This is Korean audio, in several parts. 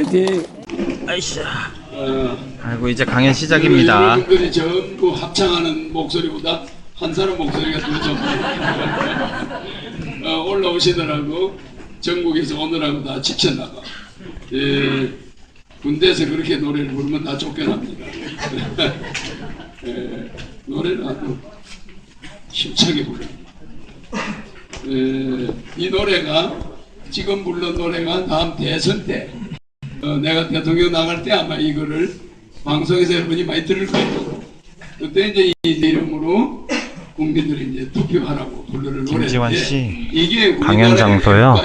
화이팅! 아이씨. 아이고 이제 강연 시작입니다. 여러분들이 전부 합창하는 목소리보다 한 사람 목소리가 더 좋네. 올라오시더라고. 전국에서 오느라고 다 지쳤나봐. 예, 군대에서 그렇게 노래를 부르면 다 쫓겨납니다. 예, 노래를 아주 힘차게 불러요. 이 노래가 지금 부른 노래가 다음 대선 때 내가 대통령 나갈 때 아마 이거를 방송에서 여러분이 많이 들을 거예요. 그때 이제 이 이름으로 국민들이 이제 투표하라고 부르는 노래. 김지환 씨 이게 강연 장소요.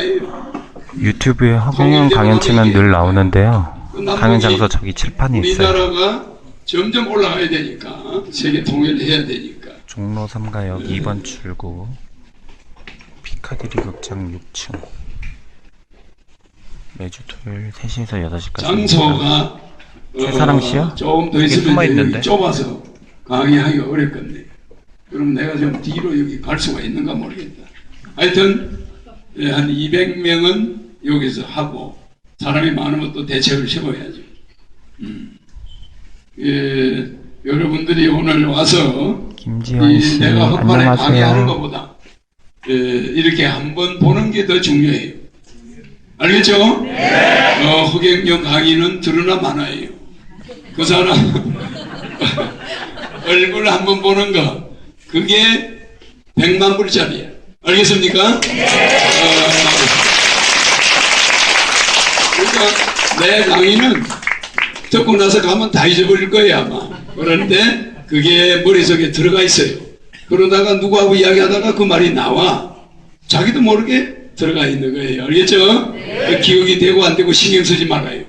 유튜브에 허경영 강연 치면 늘 나오는데요. 강연 장소 저기 칠판이 있어요. 우리나라가 점점 올라가야 되니까 세계 통일을 해야 되니까. 종로 3가역 2번 출구 피카디리 극장 6층. 매주 토요일 3시에서 6시까지. 장소가 최사랑 씨요? 조금 더 있으면 여기 좁아서 강의하기가 어렵 건데. 그럼 내가 좀 뒤로 여기 갈 수가 있는가 모르겠다. 하여튼 한 200명은 여기서 하고 사람이 많으면 또 대책을 세워야죠. 여러분들이 오늘 와서 김지환 씨 내가 헛판에 강의하는 안녕하세요. 것보다 이렇게 한번 보는 게 더 중요해요. 알겠죠? 네. 허경영 강의는 드러나 많아요. 그 사람 얼굴 한번 보는 거 그게 100만 불짜리야. 알겠습니까? 네. 그러니까 내 강의는 듣고 나서 가면 다 잊어버릴 거예요 아마. 그런데 그게 머릿속에 들어가 있어요. 그러다가 누구하고 이야기하다가 그 말이 나와. 자기도 모르게 들어가 있는 거예요. 알겠죠? 네. 기억이 되고 안 되고 신경 쓰지 말아요.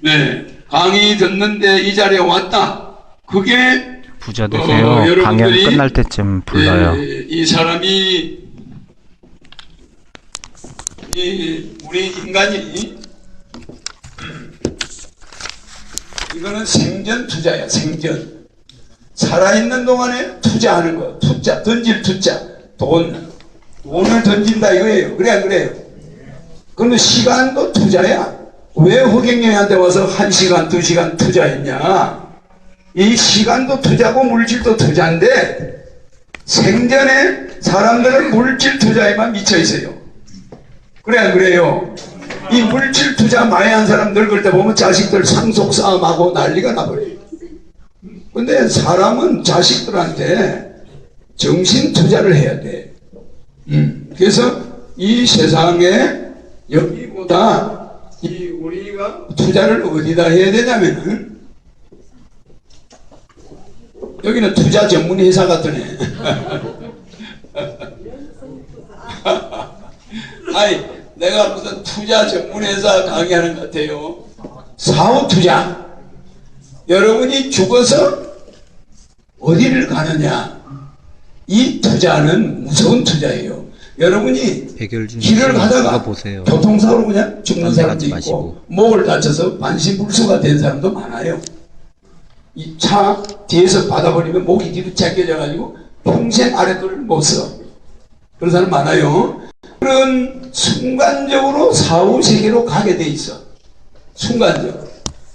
네. 강의 듣는데 이 자리에 왔다. 그게 부자 되세요. 강연 끝날 때쯤 불러요. 이 사람이 우리 인간이 이거는 생전 투자야. 생전 살아있는 동안에 투자하는 거. 투자 던질 투자 돈을 던진다 이거예요. 그래 안 그래요? 그러면 시간도 투자야. 왜 허경영한테 와서 1시간 2시간 투자했냐? 이 시간도 투자고 물질도 투자인데 생전에 사람들은 물질 투자에만 미쳐 있어요. 그래 안 그래요? 이 물질 투자 많이 한 사람 늙을 때 보면 자식들 상속 싸움하고 난리가 나버려요. 근데 사람은 자식들한테 정신 투자를 해야 돼. 그래서 이 세상에 여기보다 우리가 투자를 어디다 해야 되냐면은 여기는 투자 전문 회사 같으네. 아니 내가 무슨 투자 전문 회사 강의하는 것 같아요. 사후 투자. 여러분이 죽어서 어디를 가느냐. 이 투자는 무서운 투자예요. 여러분이 길을 가다가 교통사고로 그냥 죽는 사람도 있고 목을 다쳐서 반신불수가 된 사람도 많아요. 이 차 뒤에서 받아버리면 목이 뒤로 제껴져가지고 평생 아랫도를 못 써. 그런 사람 많아요. 그런 순간적으로 사후세계로 가게 돼 있어. 순간적으로.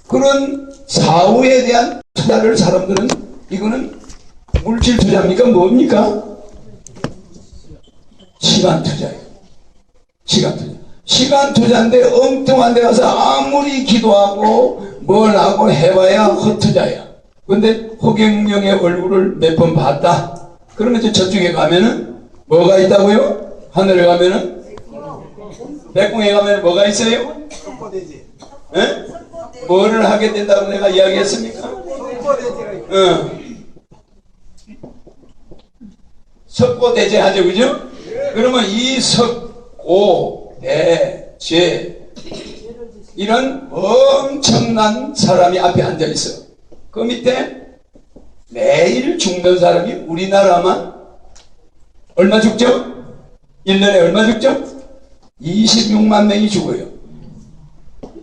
그런 사후에 대한 투자를 사람들은 이거는 물질 투자입니까? 뭡니까? 시간 투자예요. 시간 투자. 시간 투자인데 엉뚱한 데 가서 아무리 기도하고 뭘 하고 해봐야 헛투자야. 근데 허경영의 얼굴을 몇 번 봤다. 그러면 이제 저쪽에 가면은 뭐가 있다고요? 하늘에 가면은 백궁에 가면 뭐가 있어요? 석고대지. 예? 뭐를 하게 된다고 내가 이야기했습니까? 석고대제 하죠, 그죠? 그러면 이 석고대제 이런 엄청난 사람이 앞에 앉아 있어. 그 밑에 매일 죽는 사람이 우리나라만 얼마 죽죠? 1년에 얼마 죽죠? 26만 명이 죽어요.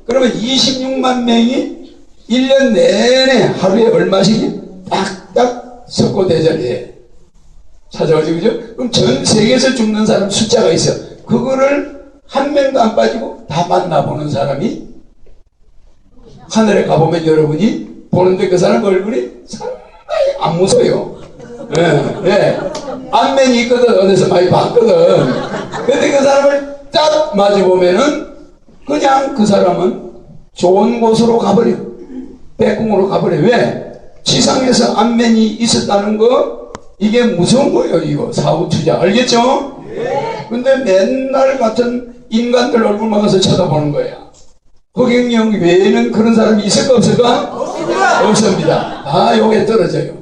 그러면 26만 명이 1년 내내 하루에 얼마씩 딱딱 석고대제를 해. 찾아가지고, 그죠? 그럼 전 세계에서 죽는 사람 숫자가 있어. 그거를 한 명도 안 빠지고 다 만나보는 사람이 하늘에 가보면 여러분이 보는데 그 사람 얼굴이 상당히 안 무서워요. 예, 예. 안면이 있거든. 어디서 많이 봤거든. 근데 그 사람을 딱 마주보면은 그냥 그 사람은 좋은 곳으로 가버려. 백궁으로 가버려. 왜? 지상에서 안면이 있었다는 거, 이게 무서운 거예요, 이거. 사후투자. 알겠죠? 근데 맨날 같은 인간들 얼굴만 가서 쳐다보는 거야. 허경영 외에는 그런 사람이 있을까, 없을까? 없습니다. 다 요게 떨어져요.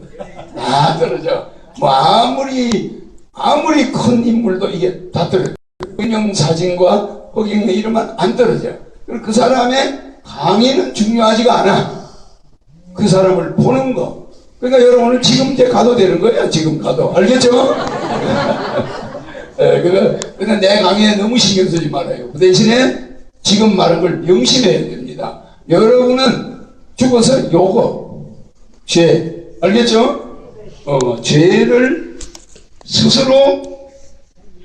다 떨어져. 뭐, 아무리 큰 인물도 이게 다 떨어져. 허경영 사진과 허경영 이름만 안 떨어져. 그 사람의 강의는 중요하지가 않아. 그 사람을 보는 거. 그러니까 여러분은 지금 이제 가도 되는 거야. 지금 가도. 알겠죠? 그러니까 내 강의에 너무 신경 쓰지 말아요. 그 대신에 지금 말한 걸 명심해야 됩니다. 여러분은 죽어서 요거, 죄. 알겠죠? 죄를 스스로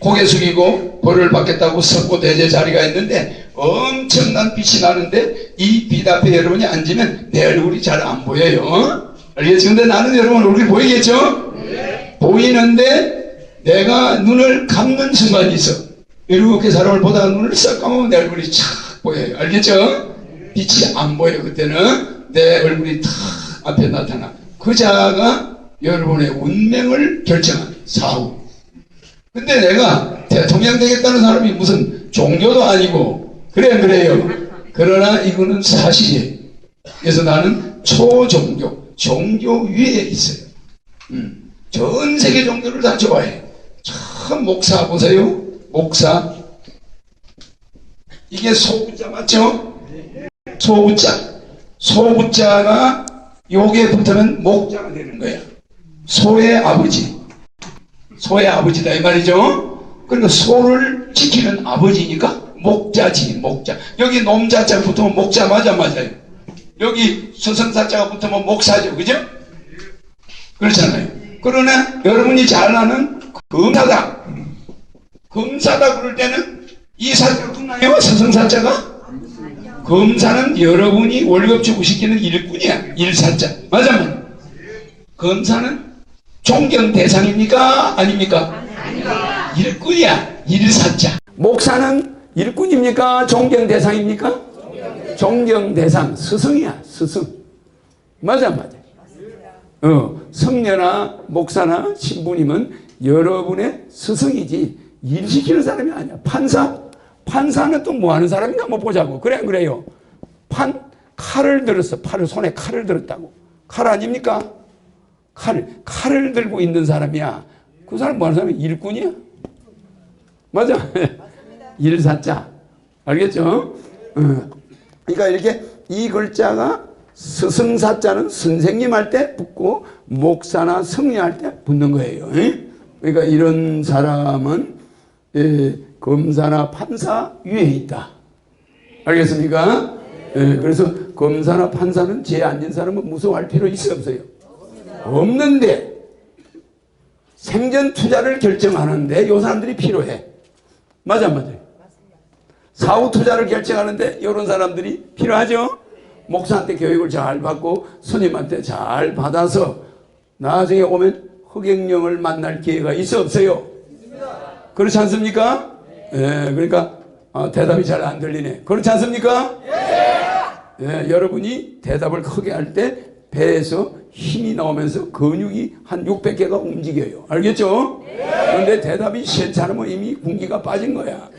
고개 숙이고 벌을 받겠다고 석고대제 자리가 있는데 엄청난 빛이 나는데 이 빛 앞에 여러분이 앉으면 내 얼굴이 잘 안 보여요. 알겠죠? 근데 나는 여러분 얼굴이 보이겠죠? 네. 보이는데 내가 눈을 감는 순간이 있어. 이렇게 사람을 보다가 눈을 싹 감으면 내 얼굴이 착 보여요. 알겠죠? 빛이 안 보여. 그때는 내 얼굴이 탁 앞에 나타나. 그 자가 여러분의 운명을 결정한 사후. 근데 내가 대통령 되겠다는 사람이 무슨 종교도 아니고 그래요. 그러나 이거는 사실이에요. 그래서 나는 초종교, 종교 위에 있어요. 전 세계 종교를 다 좋아해. 참 목사 보세요. 목사. 이게 소부자 맞죠? 소부자. 소부자가 요게 붙으면 목자가 되는 거야. 소의 아버지. 소의 아버지다 이 말이죠. 그러니까 소를 지키는 아버지니까 목자지. 목자. 여기 놈자자 붙으면 목자 맞아요. 여기 서성사자가 붙으면 목사죠. 그죠? 그렇잖아요. 그러나 여러분이 잘 아는 검사다. 검사다 그럴 때는 이 사자가 붙나요? 서성사자가? 검사는 여러분이 월급 주고 시키는 일꾼이야. 일사자. 맞아요. 검사는 존경 대상입니까? 아닙니까? 아닙니다. 일꾼이야. 일사자. 목사는 일꾼입니까? 존경 대상입니까? 존경 대상. 스승이야. 스승. 맞아. 성녀나 목사나 신부님은 여러분의 스승이지 일 시키는 사람이 아니야. 판사는 또 뭐 하는 사람인가 한번 보자고. 그래요. 칼을 들었어. 손에 칼을 들었다고. 칼 아닙니까? 칼을 들고 있는 사람이야. 그 사람 뭐 하는 사람이 일꾼이야? 맞아. 일사자. 알겠죠? 그러니까 이렇게 이 글자가 스승사자는 선생님 할 때 붙고 목사나 성리 할 때 붙는 거예요. 그러니까 이런 사람은 검사나 판사 위에 있다. 알겠습니까? 그래서 검사나 판사는 죄 안 진 사람은 무서워할 필요 있어요, 없어요? 없는데 생전 투자를 결정하는데 이 사람들이 필요해. 맞아요. 사후 투자를 결정하는데 이런 사람들이 필요하죠. 목사한테 교육을 잘 받고 스님한테 잘 받아서 나중에 오면 허경영을 만날 기회가 있어 없어요? 그렇지 않습니까? 그러니까 대답이 잘 안 들리네. 그렇지 않습니까? 여러분이 대답을 크게 할 때 배에서 힘이 나오면서 근육이 한 600개가 움직여요. 알겠죠? 그런데 대답이 싫잖으면 이미 군기가 빠진 거야.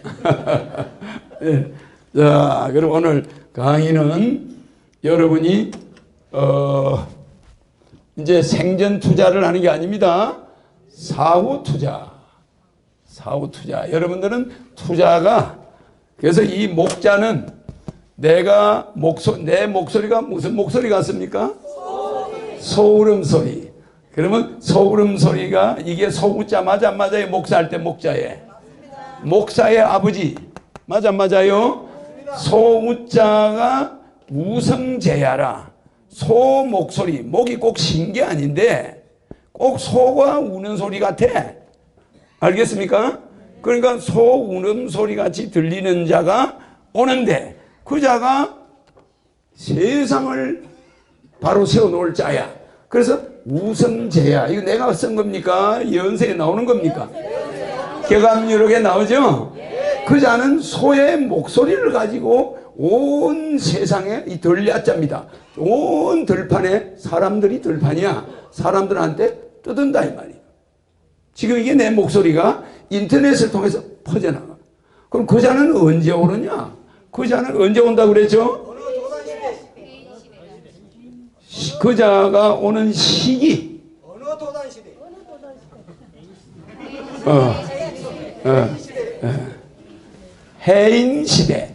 자, 그럼 오늘 강의는 여러분이 이제 생전 투자를 하는 게 아닙니다. 사후 투자. 여러분들은 투자가, 그래서 이 목자는 내 목소리가 무슨 목소리 같습니까? 소울음소리. 그러면 소울음소리가 이게 소구자 맞아 안 맞아요? 목사할 때 목사의 아버지 맞아 안 맞아요? 소우자가 우성제야라. 소 목소리. 목이 꼭 쉰 게 아닌데 꼭 소가 우는 소리 같아. 알겠습니까? 그러니까 소 우는 소리 같이 들리는 자가 오는데 그 자가 세상을 바로 세워놓을 자야. 그래서 우성재야. 이거 내가 쓴 겁니까? 연세에 나오는 겁니까? 개감유력에 나오죠? 그 자는 소의 목소리를 가지고 온 세상에 이 들야자입니다. 온 들판에 사람들이 들판이야. 사람들한테 떠든다 이 말이야. 지금 이게 내 목소리가 인터넷을 통해서 퍼져나가. 그럼 그 자는 언제 오느냐? 그 자는 언제 온다고 그랬죠? 그 자가 오는 시기. 어느 도단 시대? 해인 시대.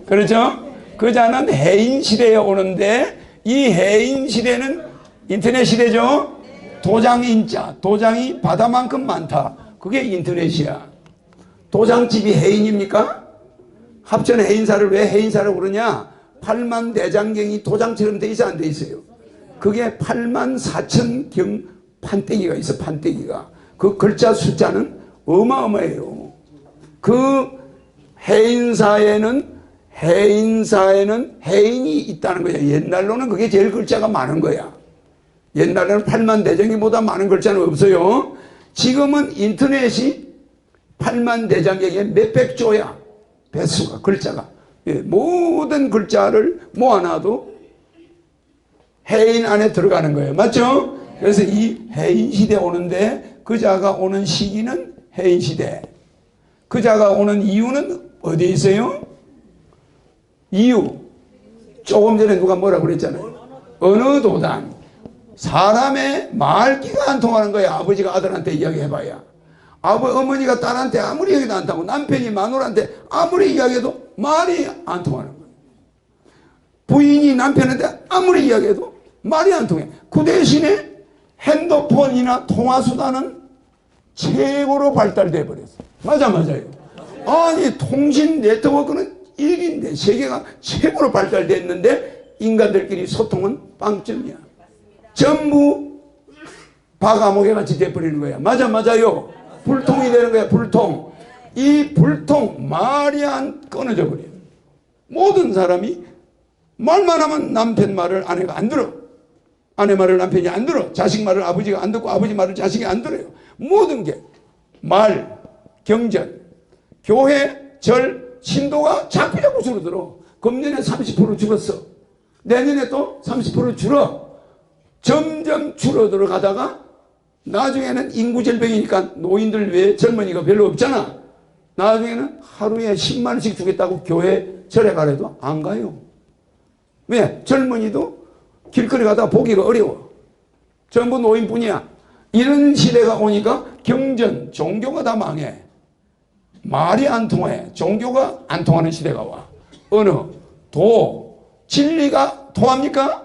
그렇죠? 그 자는 해인 시대에 오는데 이 해인 시대는 인터넷 시대죠? 도장인자, 도장이 바다만큼 많다. 그게 인터넷이야. 도장집이 해인입니까? 합천 해인사를 왜 해인사라고 그러냐? 8만 대장경이 도장처럼 돼 있어 안 돼 있어요? 그게 8만 4천 경 판때기가 있어. 판때기가. 그 글자 숫자는 어마어마해요. 그 해인사에는 해인이 있다는 거야. 옛날로는 그게 제일 글자가 많은 거야. 옛날에는 8만 대장경보다 많은 글자는 없어요. 지금은 인터넷이 8만 대장경에 몇백 조야. 배수가, 글자가. 모든 글자를 모아놔도 해인 안에 들어가는 거예요. 맞죠? 그래서 이 해인 시대 오는데 그 자가 오는 시기는 해인 시대. 그 자가 오는 이유는 어디에 있어요? 이유. 조금 전에 누가 뭐라고 그랬잖아요. 어느 도단. 사람의 말귀가 안 통하는 거야. 아버지가 아들한테 이야기해봐야. 어머니가 딸한테 아무리 얘기도 안 통하고 남편이 마누라한테 아무리 이야기해도 말이 안 통하는 거예요. 부인이 남편한테 아무리 이야기해도 말이 안 통해. 그 대신에 핸드폰이나 통화수단은 최고로 발달돼 버렸어. 맞아요. 아니 통신 네트워크는 일인데 세계가 최고로 발달됐는데 인간들끼리 소통은 빵점이야. 전부 바가목에 같이 돼버리는 거야. 맞아요. 불통이 되는 거야. 불통. 이 불통 말이 안 끊어져 버려요. 모든 사람이 말만 하면 남편 말을 아내가 안 들어. 아내 말을 남편이 안 들어. 자식 말을 아버지가 안 듣고 아버지 말을 자식이 안 들어요. 모든 게 말, 경전, 교회, 절, 신도가 자꾸 줄어들어. 금년에 30% 줄었어. 내년에 또 30% 줄어. 점점 줄어들어 가다가 나중에는 인구절벽이니까 노인들 외에 젊은이가 별로 없잖아. 나중에는 하루에 10만 원씩 주겠다고 교회 절에 가래도 안 가요. 왜? 젊은이도 길거리 가다가 보기가 어려워. 전부 노인뿐이야. 이런 시대가 오니까 경전, 종교가 다 망해. 말이 안 통해. 종교가 안 통하는 시대가 와. 어느? 진리가 통합니까?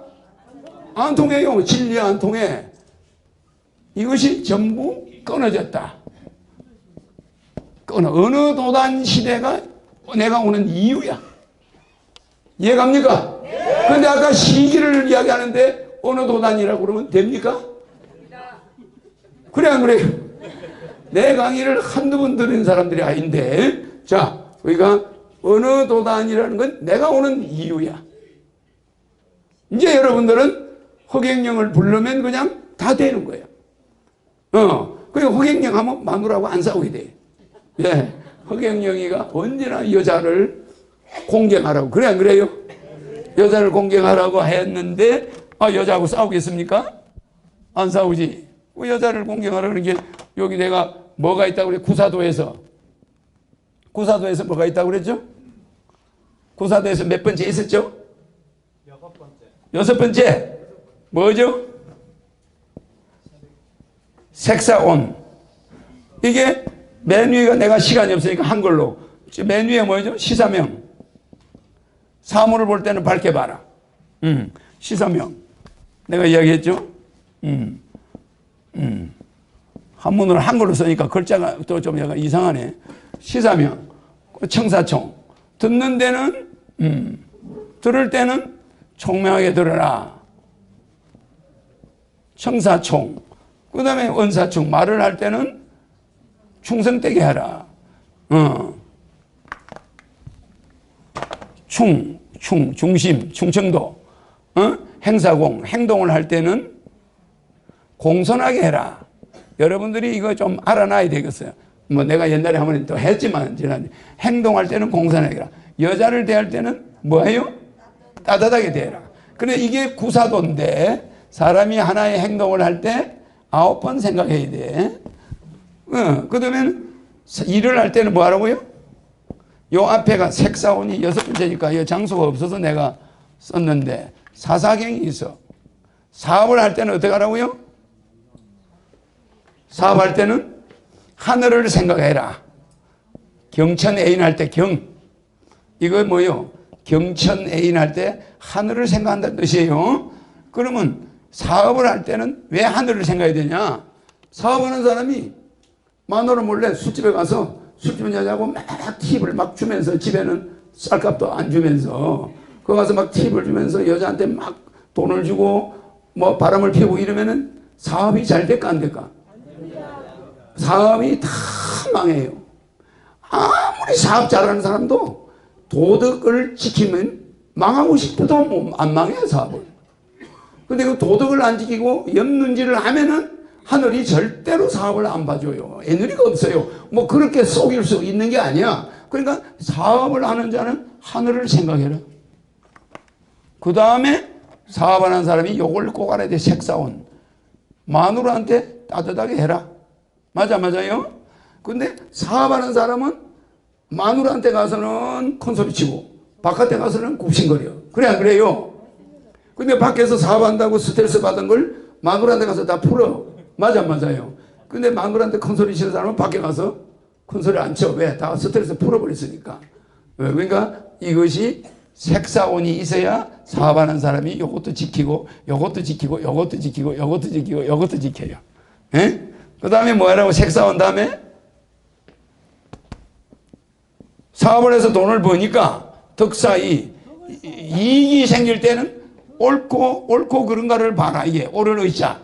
안 통해요. 진리 안 통해. 이것이 전부 끊어졌다. 어느 도단 시대가 내가 오는 이유야. 이해갑니까? 근데 아까 시기를 이야기하는데 어느 도단이라고 그러면 됩니까? 그래 안 그래요? 내 강의를 한두 번 들은 사람들이 아닌데, 자, 우리가 어느 도단이라는 건 내가 오는 이유야. 이제 여러분들은 허경영을 부르면 그냥 다 되는 거야. 그리고 허경영 하면 마누라하고 안 싸우게 돼. 예. 허경영이가 언제나 여자를 공경하라고. 그래 안 그래요? 여자를 공경하라고 했는데, 여자하고 싸우겠습니까? 안 싸우지. 여자를 공경하라고 그런 게, 여기 내가 뭐가 있다고 그래? 구사도에서 뭐가 있다고 그랬죠? 구사도에서 몇 번째 있었죠? 6번째. 뭐죠? 색사온. 이게 맨 위가 내가 시간이 없으니까 한글로. 맨 위에 뭐죠? 시사명. 사물을 볼 때는 밝게 봐라. 시사명. 내가 이야기했죠? 한문으로 한글로 쓰니까 글자가 또 좀 약간 이상하네. 시사명. 청사총. 듣는 데는, 들을 때는 총명하게 들어라. 청사총. 그 다음에 원사총. 말을 할 때는 충성되게 하라. 중심, 충청도, 행사공, 행동을 할 때는 공손하게 해라. 여러분들이 이거 좀 알아놔야 되겠어요. 뭐 내가 옛날에 한번 또 했지만, 행동할 때는 공손하게 해라. 여자를 대할 때는 뭐예요? 따뜻하게 대해라. 근데 이게 구사도인데, 사람이 하나의 행동을 할 때 9번 생각해야 돼. 그 다음에 일을 할 때는 뭐 하라고요? 요 앞에가 색사원이 6번째니까 이 장소가 없어서 내가 썼는데, 사사경이 있어. 사업을 할 때는 어떻게 하라고요? 사업할 때는 하늘을 생각해라. 경천애인 할 때 경. 이거 뭐요? 경천애인 할 때 하늘을 생각한다는 뜻이에요. 그러면 사업을 할 때는 왜 하늘을 생각해야 되냐? 사업하는 사람이 마누라 몰래 술집에 가서 술집 여자하고 막 팁을 막 주면서, 집에는 쌀값도 안 주면서 거기 가서 막 팁을 주면서 여자한테 막 돈을 주고 뭐 바람을 피우고 이러면은 사업이 잘 될까 안 될까? 사업이 다 망해요. 아무리 사업 잘하는 사람도 도덕을 지키면 망하고 싶어도 안 망해요, 사업을. 근데 그 도덕을 안 지키고 옆눈질을 하면은 하늘이 절대로 사업을 안 봐줘요. 에너지가 없어요. 뭐 그렇게 속일 수 있는 게 아니야. 그러니까 사업을 하는 자는 하늘을 생각해라. 그 다음에 사업하는 사람이 요걸 꼭 알아야 돼. 색사원. 마누라한테 따뜻하게 해라. 맞아요? 근데 사업하는 사람은 마누라한테 가서는 큰소리 치고 바깥에 가서는 굽신거려. 그래 안 그래요? 근데 밖에서 사업한다고 스트레스 받은 걸 마누라한테 가서 다 풀어. 맞아요? 근데 마누라한테 큰소리 치는 사람은 밖에 가서 큰소리 안 쳐. 왜? 다 스트레스 풀어버렸으니까. 그러니까 이것이 색사원이 있어야 사업하는 사람이 요것도 지키고 요것도 지키고 요것도 지키고 요것도 지키고 요것도 지켜요. 그 다음에 뭐라고? 색사원 다음에 사업을 해서 돈을 버니까 덕사이 이익이 생길 때는 옳고 그런가를 봐라. 이게 옳은 의자.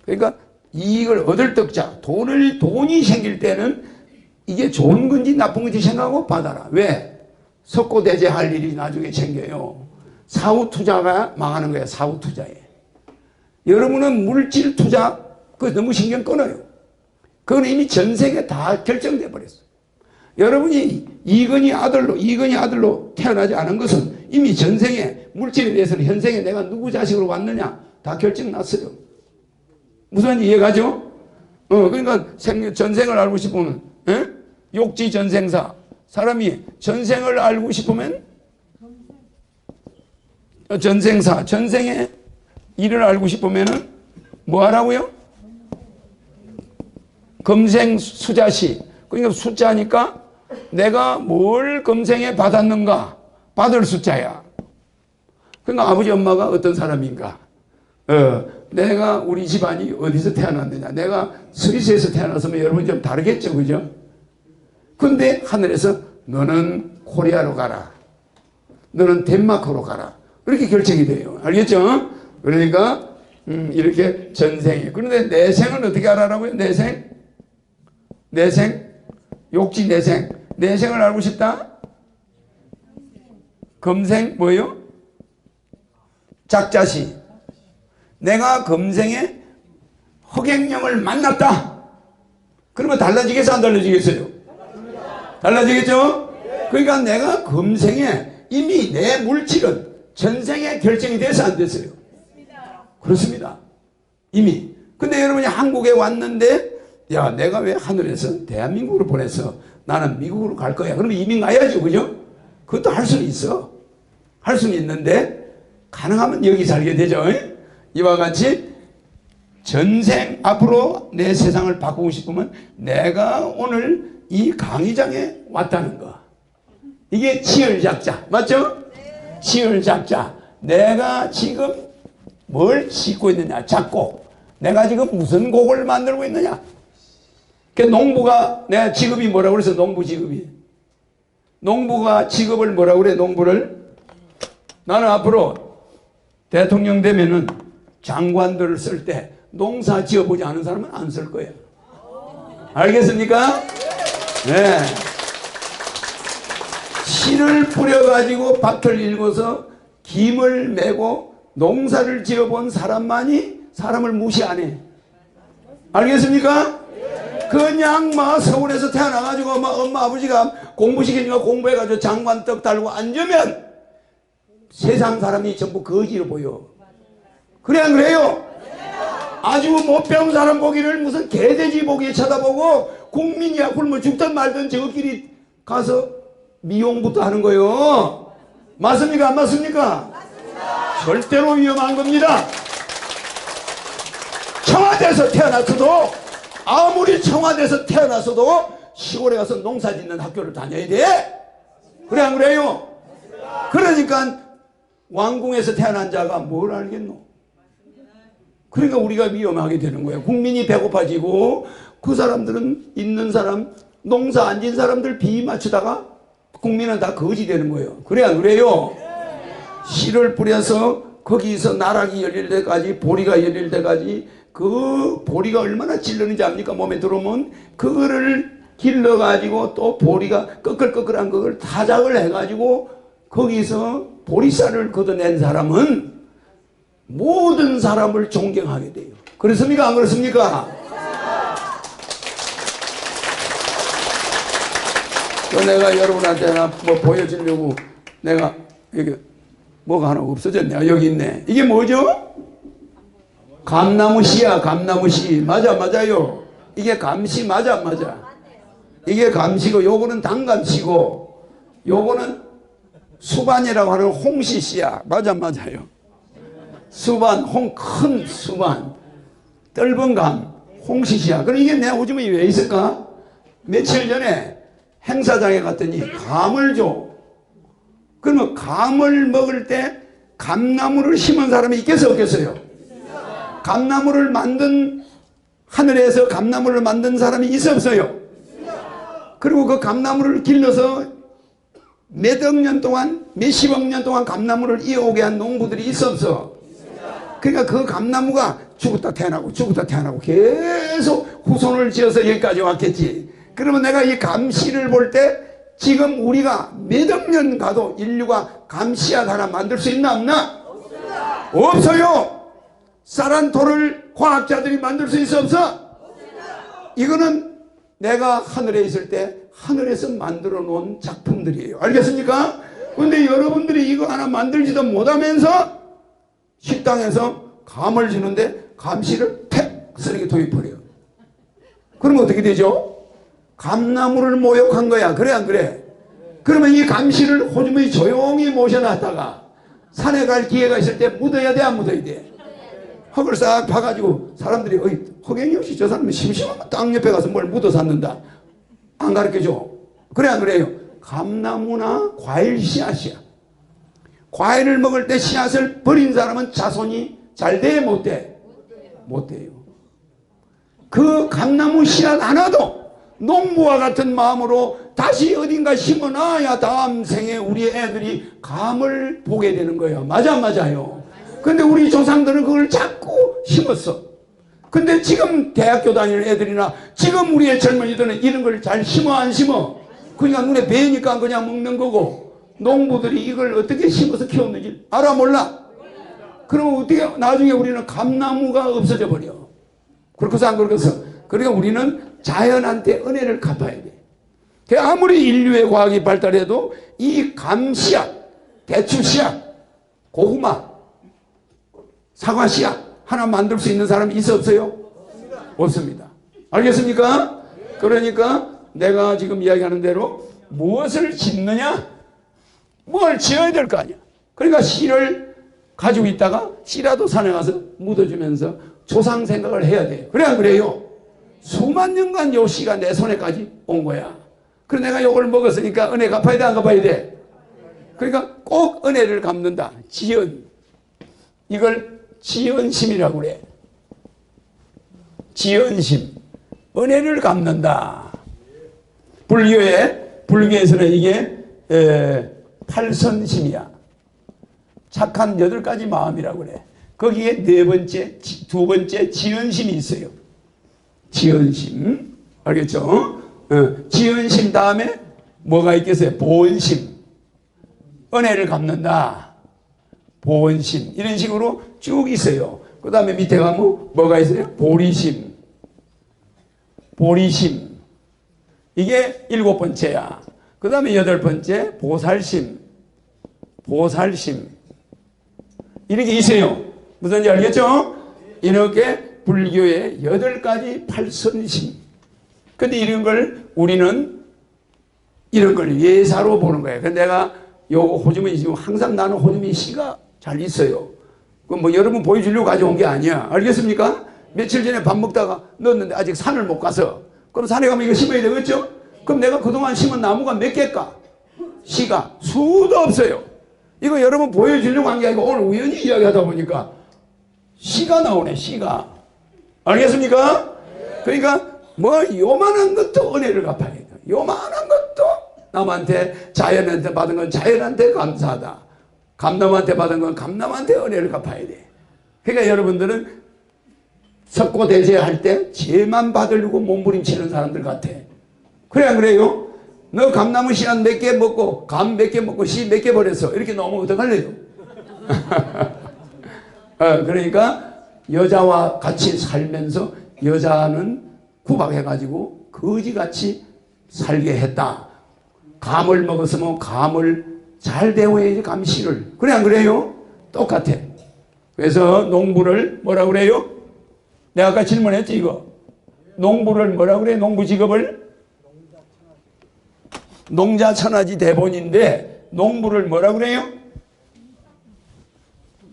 그러니까 이익을 얻을 덕자, 돈이 생길 때는 이게 좋은 건지 나쁜 건지 생각하고 받아라. 왜? 석고대죄할 일이 나중에 생겨요. 사후 투자가 망하는 거예요. 사후 투자에. 여러분은 물질 투자 그거 너무 신경 끊어요. 그건 이미 전생에 다 결정돼 버렸어요. 여러분이 이건희 아들로 태어나지 않은 것은 이미 전생에 물질에 대해서는 현생에 내가 누구 자식으로 왔느냐 다 결정 났어요. 무슨 이해가죠? 그러니까 전생을 알고 싶으면 욕지 전생사. 사람이 전생을 알고 싶으면 전생사, 전생의 일을 알고 싶으면은 뭐 하라고요? 금생 수자시. 그러니까 숫자니까 내가 뭘 금생에 받았는가? 받을 숫자야. 그러니까 아버지 엄마가 어떤 사람인가? 내가 우리 집안이 어디서 태어났느냐? 내가 스위스에서 태어났으면 여러분 좀 다르겠죠, 그죠? 근데 하늘에서 너는 코리아로 가라. 너는 덴마크로 가라. 이렇게 결정이 돼요. 알겠죠? 그러니까 이렇게 전생이. 그런데 내생은 어떻게 알아라고요? 내생? 욕지 내생. 내생을 알고 싶다? 금생 뭐예요? 작자시. 내가 금생에 흑행령을 만났다. 그러면 달라지겠어 안 달라지겠어요? 달라지겠죠? 그러니까 내가 금생에 이미 내 물질은 전생에 결정이 돼서 안 됐어요. 그렇습니다. 이미. 근데 여러분이 한국에 왔는데 야 내가 왜 하늘에서 대한민국으로 보내서 나는 미국으로 갈 거야. 그러면 이민 가야죠. 그죠? 그것도 할 수는 있어. 할 수는 있는데 가능하면 여기 살게 되죠. 이와 같이 전생 앞으로 내 세상을 바꾸고 싶으면 내가 오늘 이 강의장에 왔다는 거. 이게 치열작자. 맞죠? 치열작자. 내가 지금 뭘 짓고 있느냐. 작곡. 내가 지금 무슨 곡을 만들고 있느냐. 그 농부가 내가 직업이 뭐라고 그래서 농부 직업이. 농부가 직업을 뭐라고 그래. 농부를. 나는 앞으로 대통령 되면은 장관들을 쓸 때 농사 지어보지 않은 사람은 안 쓸 거예요. 알겠습니까? 네. 씨를 뿌려가지고 밭을 일궈서 김을 메고 농사를 지어본 사람만이 사람을 무시 안 해. 알겠습니까? 그냥 막 서울에서 태어나가지고 엄마 아버지가 공부시키니까 공부해가지고 장관 떡 달고 앉으면 세상 사람이 전부 거지로 보여. 그래 안 그래요? 아주 못 배운 사람 보기를 무슨 개돼지 보기에 쳐다보고 국민이야 굶어 죽든 말든 저끼리 가서 미용부터 하는 거예요. 맞습니까? 안 맞습니까? 맞습니다. 절대로 위험한 겁니다. 청와대에서 태어났어도 아무리 청와대에서 태어났어도 시골에 가서 농사 짓는 학교를 다녀야 돼. 그래 안 그래요? 그러니까 왕궁에서 태어난 자가 뭘 알겠노? 그러니까 우리가 위험하게 되는 거예요. 국민이 배고파지고 그 사람들은 있는 사람 농사 안 진 사람들 비 맞추다가 국민은 다 거지 되는 거예요. 그래 안 그래요? 씨를 뿌려서 거기서 나락이 열릴 때까지 보리가 열릴 때까지 그 보리가 얼마나 찔르는지 압니까? 몸에 들어오면 그거를 길러가지고 또 보리가 꺼끌꺼끌한 그걸 타작을 해가지고 거기서 보리쌀을 걷어낸 사람은 모든 사람을 존경하게 돼요. 그렇습니까? 안 그렇습니까? 내가 여러분한테 하나 뭐 보여주려고 내가 이게 뭐가 하나 없어졌네. 여기 있네. 이게 뭐죠? 감나무 씨야. 감나무 씨. 맞아요. 이게 감씨 맞아. 이게 감씨고 요거는 당감씨고 요거는 수반이라고 하는 홍씨 씨야. 맞아요. 수반, 큰 수반, 떫은 감, 홍씨 씨야. 그럼 이게 내 오줌이 왜 있을까? 며칠 전에 행사장에 갔더니 감을 줘. 그러면 감을 먹을 때 감나무를 심은 사람이 있겠어요? 없겠어요? 감나무를 만든, 하늘에서 감나무를 만든 사람이 있어 없어요? 그리고 그 감나무를 길러서 몇억 년 동안, 몇십억 년 동안 감나무를 이어오게 한 농부들이 있어 없어? 그러니까 그 감나무가 죽었다 태어나고 계속 후손을 지어서 여기까지 왔겠지. 그러면 내가 이 감씨를 볼 때 지금 우리가 몇억 년 가도 인류가 감씨앗 하나 만들 수 있나 없나? 없어요. 쌀한 돌을 과학자들이 만들 수 있어 없어? 이거는 내가 하늘에 있을 때 하늘에서 만들어 놓은 작품들이에요. 알겠습니까? 근데 여러분들이 이거 하나 만들지도 못하면서 식당에서 감을 주는데 감씨를 팩 쓰레기통에 버려요. 그러면 어떻게 되죠? 감나무를 모욕한 거야. 그래 안 그래? 그러면 이 감씨를 호주머니 조용히 모셔놨다가 산에 갈 기회가 있을 때 묻어야 돼 안 묻어야 돼? 흙을 싹 파가지고 사람들이 허경영 씨 저 사람은 심심하면 땅 옆에 가서 뭘 묻어 샀는다. 안 가르쳐줘. 그래 안 그래요? 감나무나 과일 씨앗이야. 과일을 먹을 때 씨앗을 버린 사람은 자손이 잘 돼? 못 돼? 못 돼요. 그 감나무 씨앗 하나도 농부와 같은 마음으로 다시 어딘가 심어놔야 다음 생에 우리 애들이 감을 보게 되는 거예요. 맞아요. 근데 우리 조상들은 그걸 자꾸 심었어. 근데 지금 대학교 다니는 애들이나 지금 우리의 젊은이들은 이런 걸 잘 심어 안 심어? 그러니까 눈에 뵈니까 그냥 먹는 거고 농부들이 이걸 어떻게 심어서 키웠는지 알아 몰라? 그러면 어떻게 나중에 우리는 감나무가 없어져 버려. 그렇고서 안 그렇고서. 그러니까 우리는 자연한테 은혜를 갚아야 돼. 아무리 인류의 과학이 발달해도 이 감씨앗, 대추씨앗, 고구마, 사과씨앗 하나 만들 수 있는 사람이 있어 없어요? 없습니다. 알겠습니까? 그러니까 내가 지금 이야기하는 대로 무엇을 짓느냐? 뭘 지어야 될 거 아니야. 그러니까 씨를 가지고 있다가 씨라도 산에 가서 묻어주면서 조상 생각을 해야 돼. 그래 안 그래요? 수만 년간 요 씨가 내 손에까지 온 거야. 그래서 내가 요걸 먹었으니까 은혜 갚아야 돼 안 갚아야 돼? 그러니까 꼭 은혜를 갚는다. 지연. 이걸 지연심이라고 그래. 지연심. 은혜를 갚는다. 불교에서는 이게 팔선심이야. 착한 8가지 마음이라고 그래. 거기에 두 번째 지연심이 있어요. 지연심. 알겠죠? 지연심 다음에 뭐가 있겠어요? 보온심. 은혜를 갚는다. 보은심. 이런 식으로 쭉 있어요. 그 다음에 밑에 가면 뭐가 있어요? 보리심. 보리심. 이게 7번째야. 그 다음에 8번째, 보살심. 보살심. 이렇게 있어요. 무슨지 알겠죠? 이렇게 불교의 8가지 팔선심. 근데 이런 걸 우리는 이런 걸 예사로 보는 거예요. 근데 내가 요거 호주머니 지금 항상 나는 호주머니 시가 잘 있어요. 그 뭐 여러분 보여주려고 가져온 게 아니야. 알겠습니까? 며칠 전에 밥 먹다가 넣었는데 아직 산을 못 가서. 그럼 산에 가면 이거 심어야 되겠죠? 그럼 내가 그동안 심은 나무가 몇 개일까? 시가 수도 없어요. 이거 여러분 보여주려고 한 게 아니고 오늘 우연히 이야기하다 보니까 시가 나오네. 시가. 알겠습니까? 그러니까 뭐 요만한 것도 은혜를 갚아야 돼. 요만한 것도 남한테 자연한테 받은 건 자연한테 감사하다. 감남한테 받은 건 감남한테 은혜를 갚아야 돼. 그러니까 여러분들은 석고대죄할 때 죄만 받으려고 몸부림치는 사람들 같아. 그래 안 그래요? 너 감나무 씨앗 몇 개 먹고 감 몇 개 먹고 씨 몇 개 버렸어. 이렇게 나오면 어떡할래요? 그러니까 여자와 같이 살면서 여자는 구박해가지고 거지같이 살게 했다. 감을 먹었으면 감을 잘 대우해야지 감씨를. 그래 안 그래요? 똑같아. 그래서 농부를 뭐라 그래요? 내가 아까 질문했지 이거. 농부를 뭐라 그래? 농부 직업을? 농자천하지 대본인데 농부를 뭐라 그래요?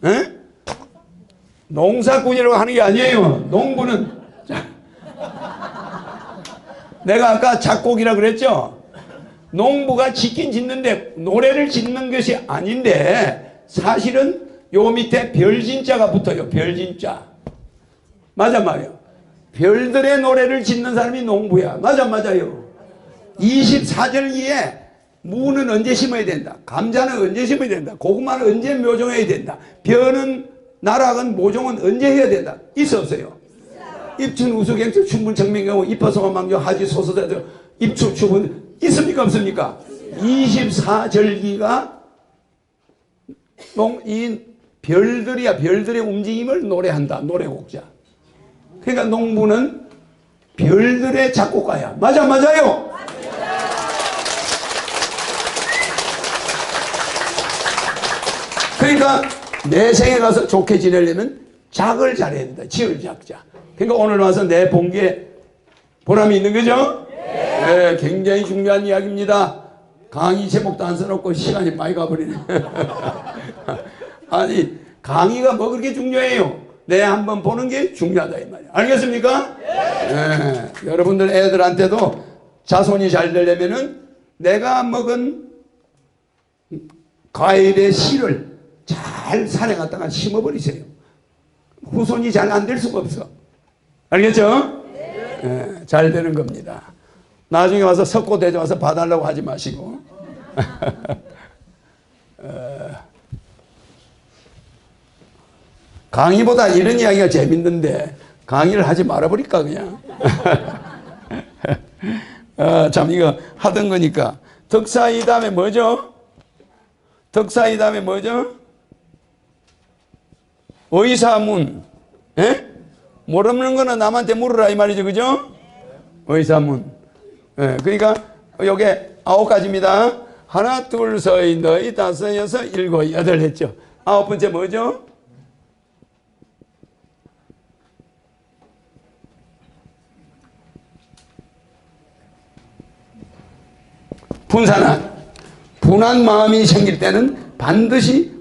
에? 농사꾼이라고 하는 게 아니에요. 농부는 내가 아까 작곡이라 그랬죠? 농부가 짓긴 짓는데 노래를 짓는 것이 아닌데 사실은 요 밑에 별진자가 붙어요. 별진자. 맞아 말이요. 별들의 노래를 짓는 사람이 농부야. 맞아 맞아요. 24절기에 무는 언제 심어야 된다. 감자는 언제 심어야 된다. 고구마는 언제 묘종해야 된다. 벼는 나락은 모종은 언제 해야 된다. 있어 없어요? 입춘 우수경추 춘분 청명경우 입화성화 망조 하지 소서대도 입추 추분 있습니까 없습니까? 24절기가 이 별들이야. 별들의 움직임을 노래한다. 노래곡자. 그러니까 농부는 별들의 작곡가야. 맞아 맞아요. 그러니까 내 생에 가서 좋게 지내려면 작을 잘해야 된다. 지을 작자. 그러니까 오늘 와서 내 본 게 보람이 있는 거죠? 네, 굉장히 중요한 이야기입니다. 강의 제목도 안 써놓고 시간이 많이 가버리네. 아니 강의가 뭐 그렇게 중요해요? 내 한번 보는 게 중요하다 이 말이야. 알겠습니까? 네, 여러분들 애들한테도 자손이 잘 되려면은 내가 먹은 과일의 씨를 잘 산에 갖다가 심어버리세요. 후손이 잘 안 될 수가 없어. 알겠죠? 네, 잘 되는 겁니다. 나중에 와서 석고대제 와서 봐달라고 하지 마시고. 강의보다 이런 이야기가 재밌는데 강의를 하지 말아버릴까 그냥. 참 이거 하던 거니까. 덕사이 다음에 뭐죠? 덕사이 다음에 뭐죠? 의사문. 에? 모르는 거는 남한테 물으라 이 말이죠. 그죠? 의사문. 예, 그러니까 요게 9가지입니다. 하나, 둘, 셋, 넷, 다섯, 여섯, 일곱, 여덟 했죠. 9번째 뭐죠? 분산한. 분한 마음이 생길 때는 반드시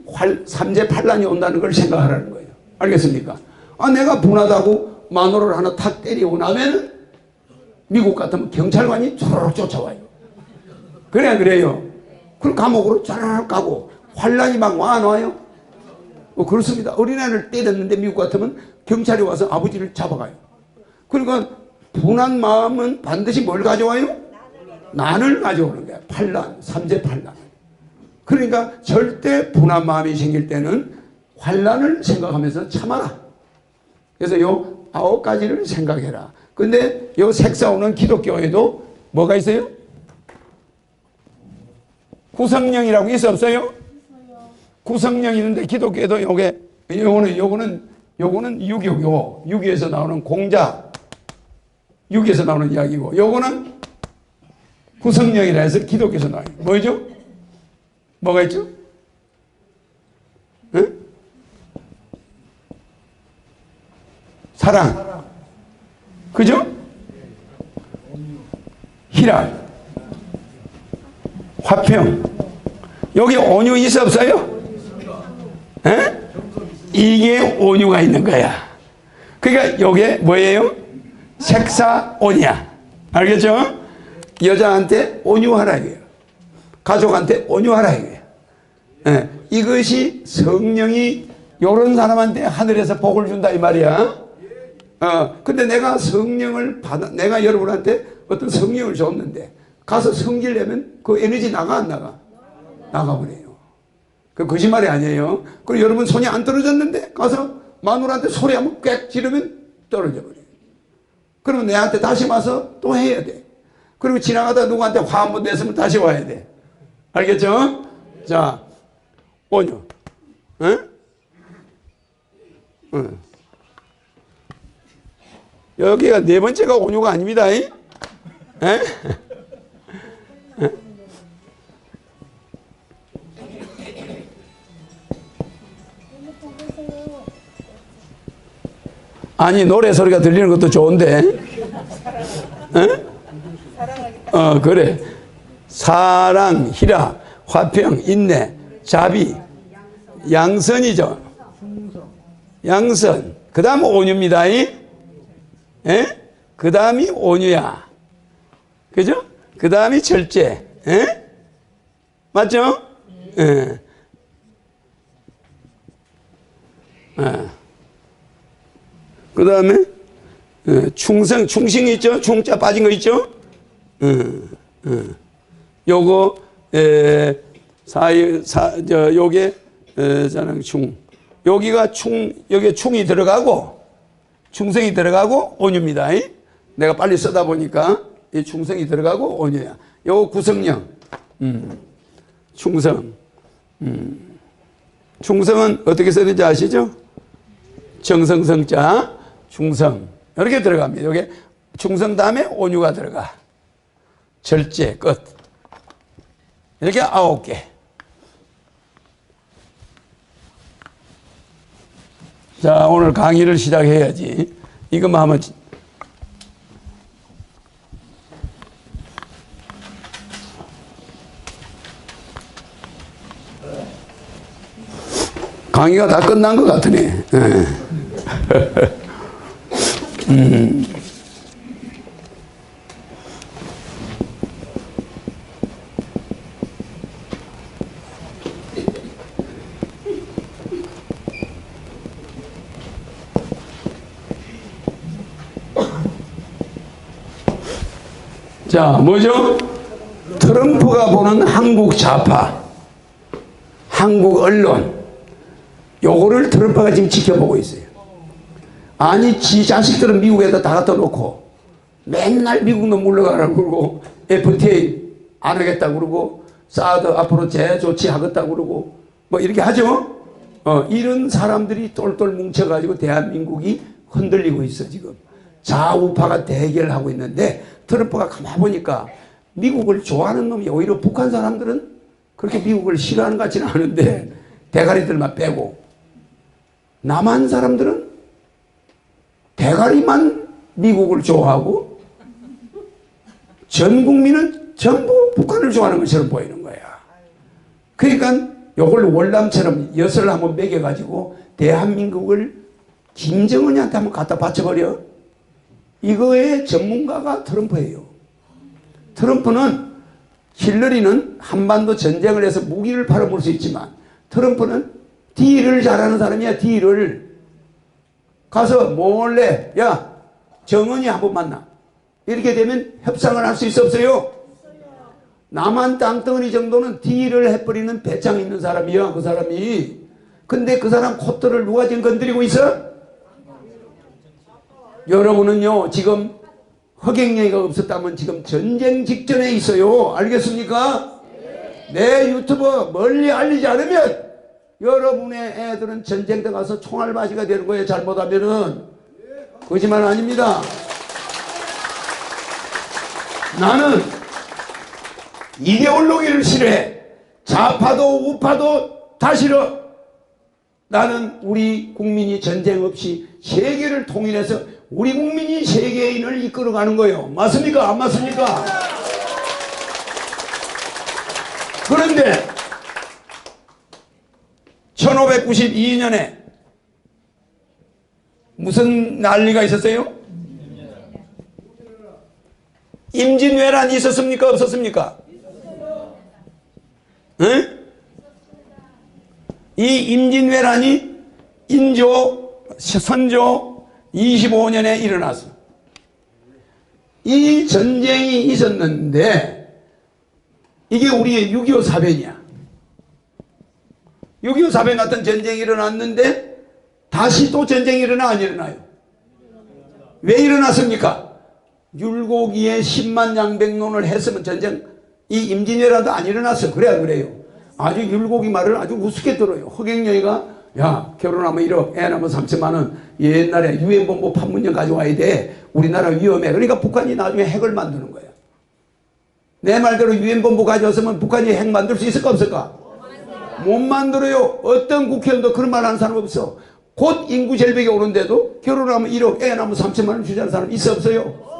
삼재팔란이 온다는 걸 생각하라는 거예요. 알겠습니까? 아, 내가 분하다고 마누라를 하나 탁 때리고 나면 미국 같으면 경찰관이 쪼르륵 쫓아와요. 그래 안 그래요? 그럼 감옥으로 쫙 가고 환란이 막 와놔요. 그렇습니다. 어린애를 때렸는데 미국 같으면 경찰이 와서 아버지를 잡아가요. 그러니까 분한 마음은 반드시 뭘 가져와요? 난을 가져오는 거야. 판란, 삼재판란. 그러니까 절대 분한 마음이 생길 때는 환란을 생각하면서 참아라. 그래서 요 9가지를 생각해라. 근데 요 색사오는 기독교에도 뭐가 있어요? 구성령이라고 있어 없어요? 구성령이 있는데 기독교에도 요거는 유교, 유교에서 나오는 공자, 유교에서 나오는 이야기고, 요거는 구성령이라 해서 기독교에서 나와요. 뭐죠? 뭐가 있죠? 응? 사랑. 그죠? 희락. 화평. 여기 온유 있어 없어요? 에? 이게 온유가 있는 거야. 그러니까 이게 뭐예요? 색사온이야. 알겠죠? 여자한테 온유하라 이거예요. 가족한테 온유하라 이거예요. 예, 이것이 성령이 요런 사람한테 하늘에서 복을 준다 이 말이야. 근데 내가 성령을 내가 여러분한테 어떤 성령을 줬는데 가서 성질내면 그 에너지 나가 안 나가? 나가버려요. 그 거짓말이 아니에요. 그리고 여러분 손이 안 떨어졌는데 가서 마누라한테 소리 한번 꽥 지르면 떨어져 버려요. 그러면 내한테 다시 와서 또 해야 돼. 그리고 지나가다 누구한테 화 한번 냈으면 다시 와야 돼. 알겠죠? 자, 온유. 응? 응. 여기가 네 번째가 온유가 아닙니다. 에? 아니 노래 소리가 들리는 것도 좋은데. 그래. 사랑, 희락, 화평, 인내, 자비, 양선이죠. 양선. 그 다음 온유입니다. 그 다음이 온유야. 그죠? 그 다음이 절제. 맞죠? 그 다음에 충성, 충신이 있죠? 충자 빠진 거 있죠? 요거 요게 자랑 충, 여기가 여기에 충이 들어가고 충성이 들어가고 온유입니다. 내가 빨리 쓰다 보니까 이 충성이 들어가고 온유야. 요거 구성령, 충성. 충성은 어떻게 쓰는지 아시죠? 정성성자, 충성. 이렇게 들어갑니다. 여기 충성 다음에 온유가 들어가. 절제, 끝. 이렇게 9개. 자, 오늘 강의를 시작해야지. 이것만 하면 강의가 다 끝난 것 같으네. 자, 뭐죠? 트럼프가 보는 한국 좌파, 한국 언론, 요거를 트럼프가 지금 지켜보고 있어요. 아니, 지 자식들은 미국에다 다 갖다 놓고 맨날 미국도 물러가라고 그러고 FTA 안 하겠다고 그러고 사드 앞으로 재조치하겠다고 그러고 뭐 이렇게 하죠. 이런 사람들이 똘똘 뭉쳐가지고 대한민국이 흔들리고 있어. 지금 좌우파가 대결하고 있는데 트럼프가 가만 보니까 미국을 좋아하는 놈이 오히려 북한 사람들은 그렇게 미국을 싫어하는 것 같지는 않은데 대가리들만 빼고 남한 사람들은 대가리만 미국을 좋아하고 전 국민은 전부 북한을 좋아하는 것처럼 보이는 거야. 그러니까 요걸 월남처럼 엿을 한번 먹여가지고 대한민국을 김정은이한테 한번 갖다 바쳐버려. 이거의 전문가가 트럼프예요. 트럼프는 힐러리는 한반도 전쟁을 해서 무기를 팔아볼 수 있지만 트럼프는 딜을 잘하는 사람이야. 딜을 가서 몰래 야 정은이 한번 만나. 이렇게 되면 협상을 할 수 있어 없어요? 남한 땅덩어리 정도는 딜을 해버리는 배짱 있는 사람이야. 그 사람이. 근데 그 사람 콧대를 누가 지금 건드리고 있어? 여러분은요 지금 허경영이가 없었다면 지금 전쟁 직전에 있어요. 알겠습니까? 내 유튜브 멀리 알리지 않으면 여러분의 애들은 전쟁 때 가서 총알바지가 되는 거예요. 잘못하면은. 거짓말 아닙니다. 나는 이데올로기를 싫어해. 좌파도 우파도 다 싫어. 나는 우리 국민이 전쟁 없이 세계를 통일해서 우리 국민이 세계인을 이끌어가는 거예요. 맞습니까? 안 맞습니까? 그런데 1592년에 무슨 난리가 있었어요? 임진왜란이 있었습니까? 없었습니까? 응? 이 임진왜란이 선조 25년에 일어났어. 이 전쟁이 있었는데 이게 우리의 6.25 사변이야. 6.25 사변 같은 전쟁이 일어났는데 다시 또 전쟁이 일어나 안 일어나요? 왜 일어났습니까? 율곡이의 10만 양백론을 했으면 전쟁 이 임진왜란도 안 일어났어. 그래야 그래요. 아주 율곡이 말을 아주 우습게 들어요. 허경영이가 야 결혼하면 1억 애 낳으면 3천만 원 옛날에 유엔본부 판문점 가져와야 돼. 우리나라 위험해. 그러니까 북한이 나중에 핵을 만드는 거야. 내 말대로 유엔본부 가져왔으면 북한이 핵 만들 수 있을까 없을까? 못 만들어요. 어떤 국회의원도 그런 말 하는 사람 없어. 곧 인구 절벽이 오는데도 결혼하면 1억 애 낳으면 3천만 원 주자는 사람 있어 없어요?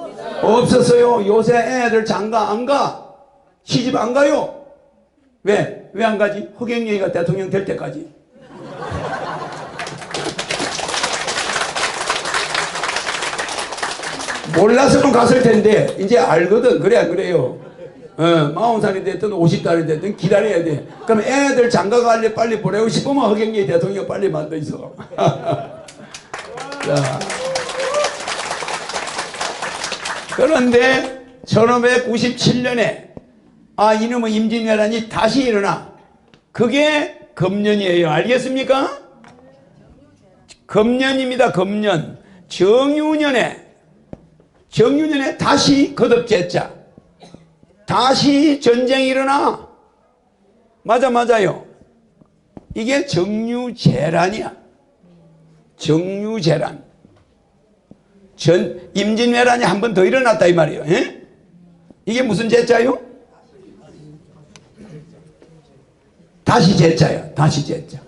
없었어요. 요새 애들 장가 안 가. 시집 안 가요. 왜? 왜 안 가지? 허경영이가 대통령 될 때까지. 몰랐으면 갔을 텐데 이제 알거든. 그래야 그래요. 40살이 됐든 50살이 됐든 기다려야 돼. 그럼 애들 장가 갈래 빨리 보내고 싶으면 허경영이 대통령 빨리 만들어 있어. 자. 그런데 1597년에 이놈의 임진왜란이 다시 일어나. 그게 금년이에요. 알겠습니까? 금년입니다. 금년. 정유년에 다시 거듭제자. 다시 전쟁이 일어나. 맞아요. 이게 정유재란이야. 정유재란. 임진왜란이 한 번 더 일어났다 이 말이에요. 에? 이게 무슨 제자요? 다시 제자야. 다시 제자.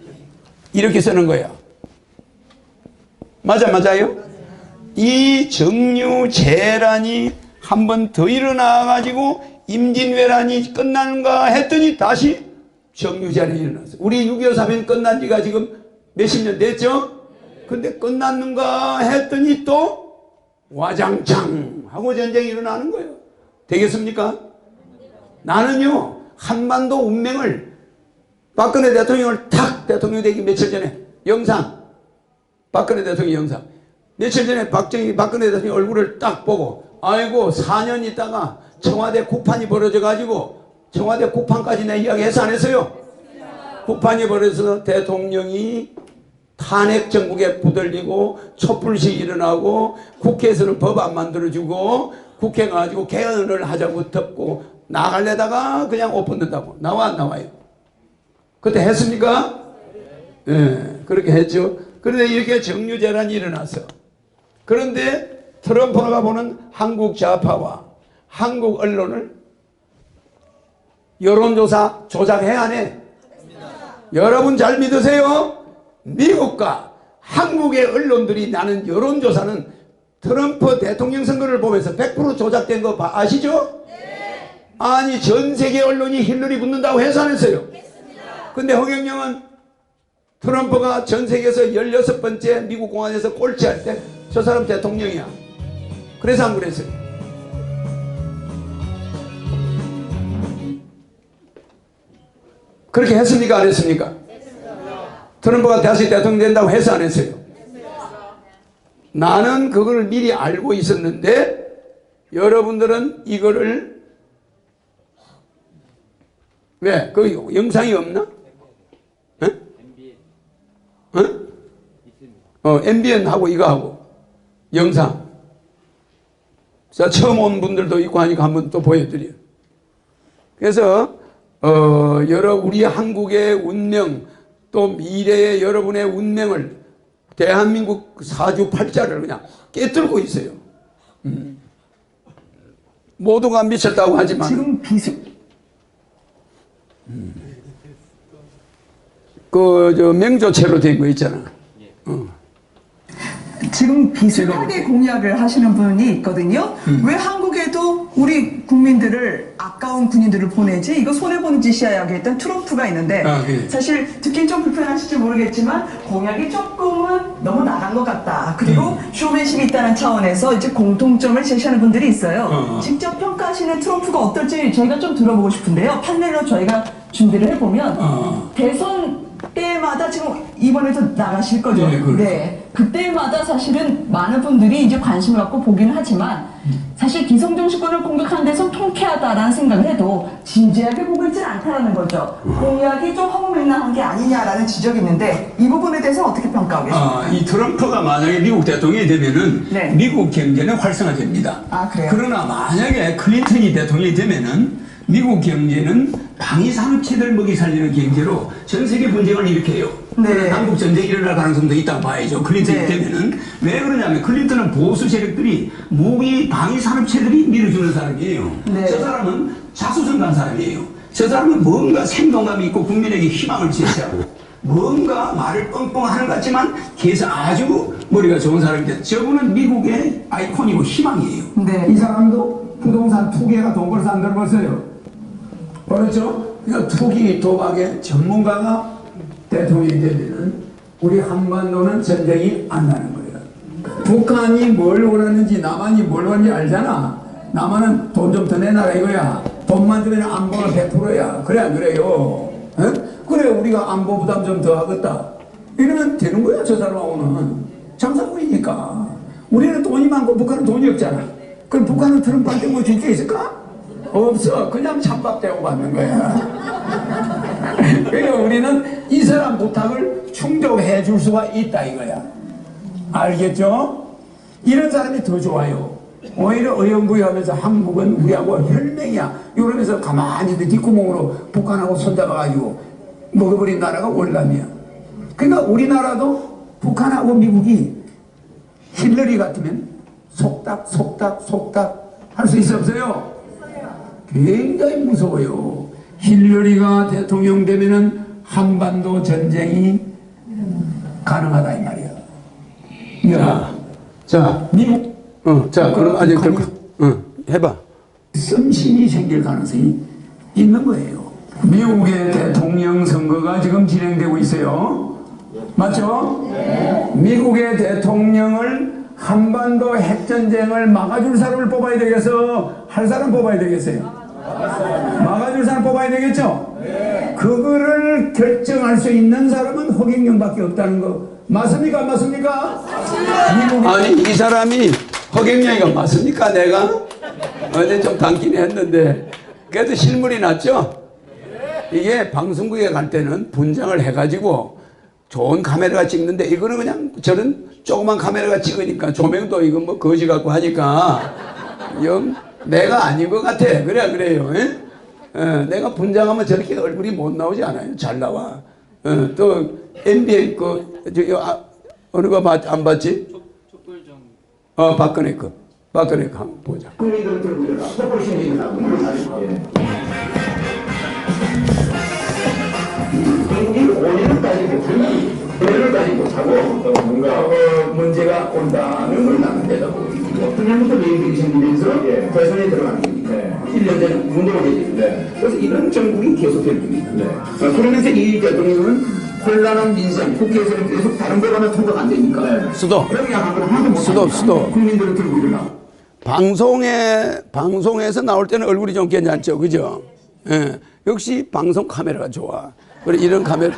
이렇게 쓰는 거예요. 맞아요? 이 정유재란이 한 번 더 일어나가지고 임진왜란이 끝나는가 했더니 다시 정유재란이 일어났어요. 우리 6.25 사변 끝난 지가 지금 몇십 년 됐죠? 근데 끝났는가 했더니 또 와장창 하고 전쟁이 일어나는 거예요. 되겠습니까? 나는요 한반도 운명을 박근혜 대통령을 탁 대통령 되기 며칠 전에 영상 박근혜 대통령 영상 며칠 전에 박근혜 대통령 얼굴을 딱 보고 아이고 4년 있다가 청와대 쿠판이 벌어져 가지고 청와대 쿠판까지 내 이야기 해서 안 했어요? 쿠판이 벌어져서 대통령이 탄핵 정국에 부들리고 촛불식 일어나고 국회에서는 법 안 만들어주고 국회 가지고 개헌을 하자고 덮고 나가려다가 그냥 옷 벗는다고 나와 안 나와요? 그때 했습니까? 예, 그렇게 했죠. 그런데 이렇게 정유재란이 일어났어. 그런데 트럼프가 보는 한국 좌파와 한국 언론을 여론조사 조작해 안 해? 여러분 잘 믿으세요? 미국과 한국의 언론들이 나는 여론조사는 트럼프 대통령 선거를 보면서 100% 조작된 거 아시죠? 네. 아니 전 세계 언론이 힐러리 붙는다고 해서 안 했어요. 근데 허경영은 트럼프가 전 세계에서 16번째 미국 공화에서 꼴찌할 때 저 사람 대통령이야. 그래서 안 그랬어요. 그렇게 했습니까? 안 했습니까? 트럼프가 다시 대통령 된다고 해서 안 했어요. 나는 그걸 미리 알고 있었는데 여러분들은 이거를 왜? 그 영상이 없나? MBN 하고 이거 하고 영상. 자, 처음 온 분들도 있고 하니까 한번 또 보여드려요. 그래서 우리 한국의 운명 또 미래의 여러분의 운명을 대한민국 사주팔자를 그냥 깨뜨리고 있어요. 모두가 미쳤다고 하지만 지금 그 맹조체로 된 거 있잖아. 지금 비슷하게 공약을 하시는 분이 있거든요. 왜 한국에도 우리 국민들을 아까운 군인들을 보내지? 이거 손해보는 짓이야. 여기 일단 트럼프가 있는데 예. 사실 듣긴 좀 불편하실지 모르겠지만 공약이 조금은 너무 나간 것 같다. 그리고 쇼맨십이 있다는 차원에서 이제 공통점을 제시하는 분들이 있어요. 직접 평가하시는 트럼프가 어떨지 저희가 좀 들어보고 싶은데요. 판넬로 저희가 준비를 해보면 대선 때마다 지금 이번에도 나가실 거죠. 네, 그렇죠. 네. 그때마다 사실은 많은 분들이 이제 관심을 갖고 보기는 하지만 사실 기성 정치권을 공격하는 데서 통쾌하다라는 생각을 해도 진지하게 보고 있지는 않다는 거죠. 공약이 좀 허무맹랑한 게 아니냐라는 지적이 있는데 이 부분에 대해서 어떻게 평가하고 계십니까? 이 트럼프가 만약에 미국 대통령이 되면은 네. 미국 경제는 활성화됩니다. 아, 그래요? 그러나 만약에 클린턴이 대통령이 되면은 미국 경제는 방위 산업체들 먹이 살리는 경제로 전 세계 분쟁을 일으켜요. 네. 남북 전쟁이 일어날 가능성도 있다고 봐야죠. 클린턴이 네. 되면은 왜 그러냐면 클린턴은 보수 세력들이 무기 방위 산업체들이 밀어주는 사람이에요. 네. 저 사람은 자수성가한 사람이에요. 저 사람은 뭔가 생동감이 있고 국민에게 희망을 제시하고 뭔가 말을 뻥뻥 하는 것 같지만 계속 아주 머리가 좋은 사람인데 저분은 미국의 아이콘이고 희망이에요. 네. 이 사람도 부동산 투기가 돈 벌어서 안 들어봤어요. 그렇죠? 그러니까 투기 도박의 전문가가 대통령이 되면은 우리 한반도는 전쟁이 안 나는 거예요. 북한이 뭘 원하는지 남한이 뭘 원하는지 알잖아. 남한은 돈 좀 더 내놔라 이거야. 돈만 주면 안보가 100%야. 그래 안 그래요? 어? 그래 우리가 안보 부담 좀 더 하겠다. 이러면 되는 거야 저 사람하고는. 장사꾼이니까. 우리는 돈이 많고 북한은 돈이 없잖아. 그럼 북한은 트럼프한테 뭐 줄 게 있을까? 없어. 그냥 찬밥 대고 받는 거야. 그러니까 우리는 이 사람 부탁을 충족해 줄 수가 있다 이거야. 알겠죠? 이런 사람이 더 좋아요. 오히려 어영부영하면서 한국은 우리하고 혈맹이야. 이러면서 가만히 뒷구멍으로 북한하고 손잡아가지고 먹어버린 나라가 월남이야. 그러니까 우리나라도 북한하고 미국이 힐러리 같으면 속닥 할 수 있어 없어요? 굉장히 무서워요. 힐러리가 대통령 되면은 한반도 전쟁이 가능하다 이 말이야. 자, 미국. 자, 그럼 아직 해봐. 썸신이 생길 가능성이 있는 거예요. 미국의 대통령 선거가 지금 진행되고 있어요. 맞죠? 네. 미국의 대통령을 한반도 핵전쟁을 막아줄 사람을 뽑아야 되겠어? 할 사람 뽑아야 되겠어요? 막아줄 사람 뽑아야 되겠죠? 네. 그거를 결정할 수 있는 사람은 허경영밖에 없다는 거 맞습니까? 안 맞습니까? 아니 이 사람이 허경영이가 맞습니까? 내가? 어제 좀 담긴 했는데 그래도 실물이 낫죠? 이게 방송국에 갈 때는 분장을 해가지고 좋은 카메라가 찍는데 이거는 그냥 저런 조그만 카메라가 찍으니까 조명도 이거 뭐 거지 같고 하니까 영 내가 아닌 것 같아. 그래요. 내가 분장하면 저렇게 얼굴이 못 나오지 않아요. 잘 나와. 또 NBA 어느 거 안 봤지? 촉불정. 박근혜 거 한번 보자. 국민들 들으라. 촛불신이 일어나고 미국이 5년을 따지고 대를 따지 못하고 뭔가 문제가 온다는 걸 나는 내다보고 있고 그냥부터 미국이 생기면서 대선에 들어가는 겁니다. 1년 전에 운동을 했죠. 그래서 이런 정국이 계속될 겁니다. 그러면서 이 대통령은 혼란한 민생, 국회에서는 계속 다른 법안은 통과가 안 되니까 수도 국민들은 들고 일어나 방송에서 나올 때는 얼굴이 좀 괜찮죠, 그죠? 예, 역시 방송 카메라가 좋아. 그래 이런 카메라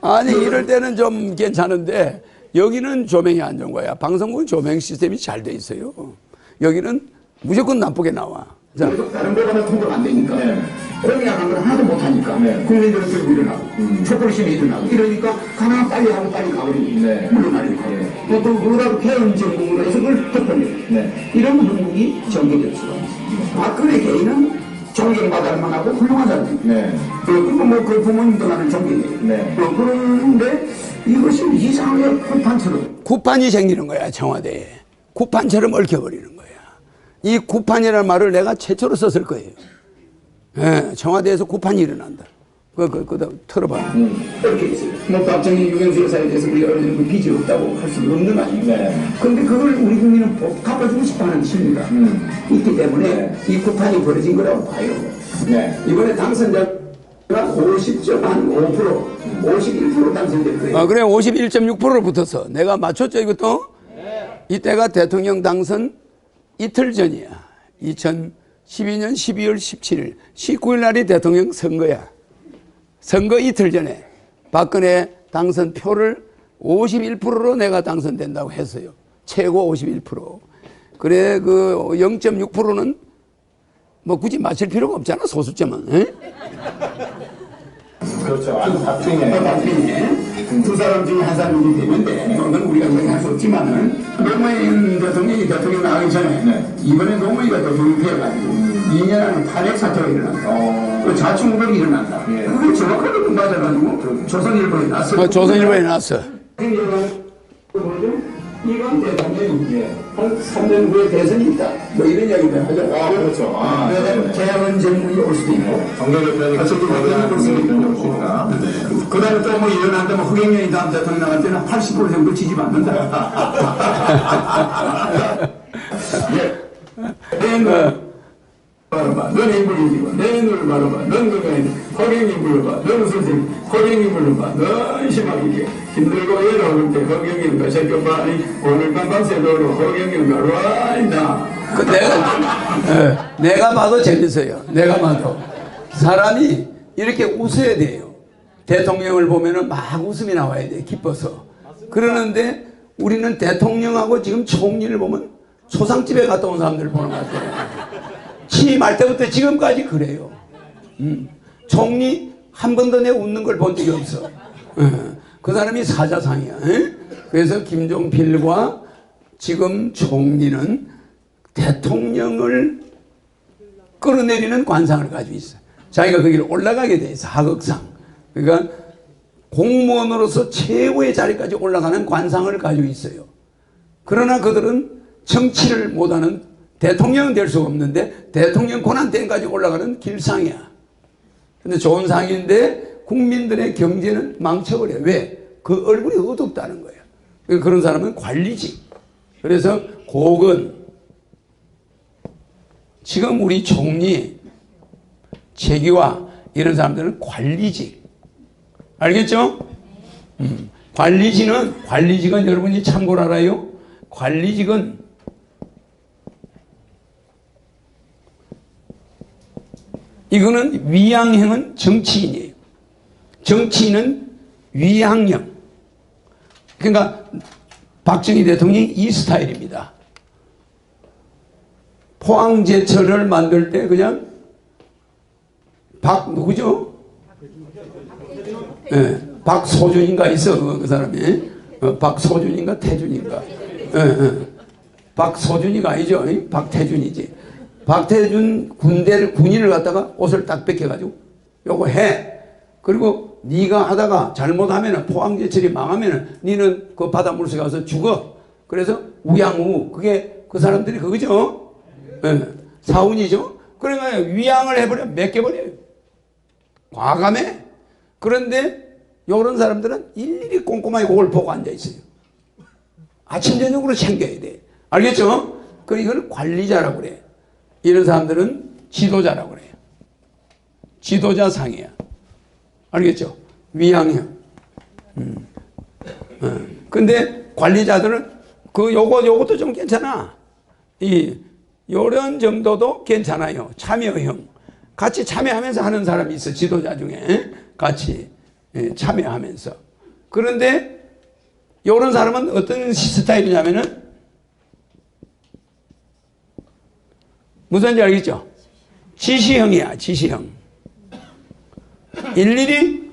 아니 이럴 때는 좀 괜찮은데 여기는 조명이 안 좋은 거야. 방송국은 조명 시스템이 잘 돼 있어요. 여기는 무조건 나쁘게 나와. 자, 다른 법안은 통과가 안 되니까 공약한 걸 하나도 못 하니까 국민들은 들고 일어나고 촛불심이 일어나고 이러니까 가나 빨리 하고 빨리 가버리고 물러나니까 또 뭐라도 개헌 정국으로 해서 그걸 덮어내요. 이런 부분이 전개될 수가 있습니다. 박근혜 개인은 존경받을 만하고 훌륭한 사람이에요. 네. 그리고 그 부모님도 나는 존경해요. 네. 그런데 이것이 이상하게 쿠판처럼. 구판이 생기는 거야, 청와대에. 구판처럼 얽혀버리는 거야. 이 구판이라는 말을 내가 최초로 썼을 거예요. 예, 청와대에서 구판이 일어난다. 그거 틀어봐. 이렇게 있어요. 뭐 박정희 유경수 여사에 대해서 우리가 어느 정도 빚이 없다고 할 수는 없는 거 아니에요. 네. 그런데 그걸 우리 국민은 갚아주고 싶어하는 심리가 있기 때문에 이 쿠판이 벌어진 거라고 봐요. 네. 이번에 당선자가 50.5%, 51% 당선될 거예요. 아, 그래, 51.6%로 붙었어. 내가 맞췄죠, 이것도? 네. 이때가 대통령 당선 이틀 전이야. 2012년 12월 17일. 19일 날이 대통령 선거야. 선거 이틀 전에 박근혜 당선 표를 51%로 내가 당선된다고 했어요. 최고 51%. 그래, 그 0.6%는 뭐 굳이 맞힐 필요가 없잖아, 소수점은. 에? 그렇죠. 아주 박빙이에요. 박빙에 두 사람 중에 한 사람이기 때문에 그건 우리가 얘기할 수 없지만은 노무현 대통령이 대통령 나가기 전에 이번에 노무현이가 대통령 되어가지고 2년 안에 탄핵 사태가 일어난다. 자충우동이 일어난다. 그걸 정확하게 맞아가지고 조선일보에 났어. 조선일보에 나왔어. 이번 대통령이 한 3년 후에 대선이 있다. 뭐 이런 이야기를 하죠. 아, 그렇죠. 아, 그래서 개헌 정문이 올 수도 있고. 정계개편이 어차피 거듭날 올 수도 있고. 있다. 그 다음에 또 뭐 일어난다면 흑행년이 다음 대통령 나갈 때는 80% 정도 지지 받는다. 내 눈을 바라봐. 넌 인물이 지고 내 눈을 바라봐. 넌 그거에 허경이 불러봐. 넌 선생님 허경이 불러봐. 넌 심하게 힘들고 외로울 때 허경이가 새겨봐. 오늘 밤 밤새도록 허경이가 와이다. 내가 봐도 재밌어요. 내가 봐도. 사람이 이렇게 웃어야 돼요. 대통령을 보면은 막 웃음이 나와야 돼. 기뻐서. 그러는데 우리는 대통령하고 지금 총리를 보면 소상집에 갔다 온 사람들 보는 것 같아요. 취임할 때부터 지금까지 그래요. 총리 한 번도 내 웃는 걸 본 적이 없어. 그 사람이 사자상이야. 그래서 김종필과 지금 총리는 대통령을 끌어내리는 관상을 가지고 있어요. 자기가 거기를 올라가게 돼 있어. 하극상. 그러니까 공무원으로서 최고의 자리까지 올라가는 관상을 가지고 있어요. 그러나 그들은 정치를 못하는 대통령은 될 수가 없는데 대통령 권한대행까지 올라가는 길상이야. 근데 좋은 상인데 국민들의 경제는 망쳐버려요. 왜? 그 얼굴이 어둡다는 거예요. 그런 사람은 관리직. 그래서 고건, 지금 우리 총리, 최기화 이런 사람들은 관리직. 알겠죠? 관리직은 여러분이 참고로 알아요. 관리직은 이거는 위양형은 정치인이에요. 정치인은 위양형. 그러니까 박정희 대통령이 이 스타일입니다. 포항제철을 만들 때 그냥 누구죠? 네, 박소준인가 있어 그 사람이. 박소준인가 태준인가. 박소준이가 아니죠. 박태준이지. 박태준 군인을 갖다가 옷을 딱 뺏겨가지고 요거 해. 그리고 네가 하다가 잘못하면은 포항제철이 망하면은 니는 그 바닷물속에 가서 죽어. 그래서 우양우 그게 그 사람들이 그거죠. 사운이죠. 그러니까 위양을 해버려 맡겨버려요. 과감해. 그런데 요런 사람들은 일일이 꼼꼼하게 그걸 보고 앉아있어요. 아침 저녁으로 챙겨야 돼. 알겠죠? 그럼 이걸 관리자라고 그래. 이런 사람들은 지도자라고 그래요. 지도자상이야. 알겠죠? 위양형. 근데 관리자들은 요것도 좀 괜찮아. 요런 정도도 괜찮아요. 참여형. 같이 참여하면서 하는 사람이 있어. 지도자 중에. 같이 참여하면서. 그런데 요런 사람은 어떤 스타일이냐면은 무슨지 알겠죠? 지시형이야. 지시형. 일일이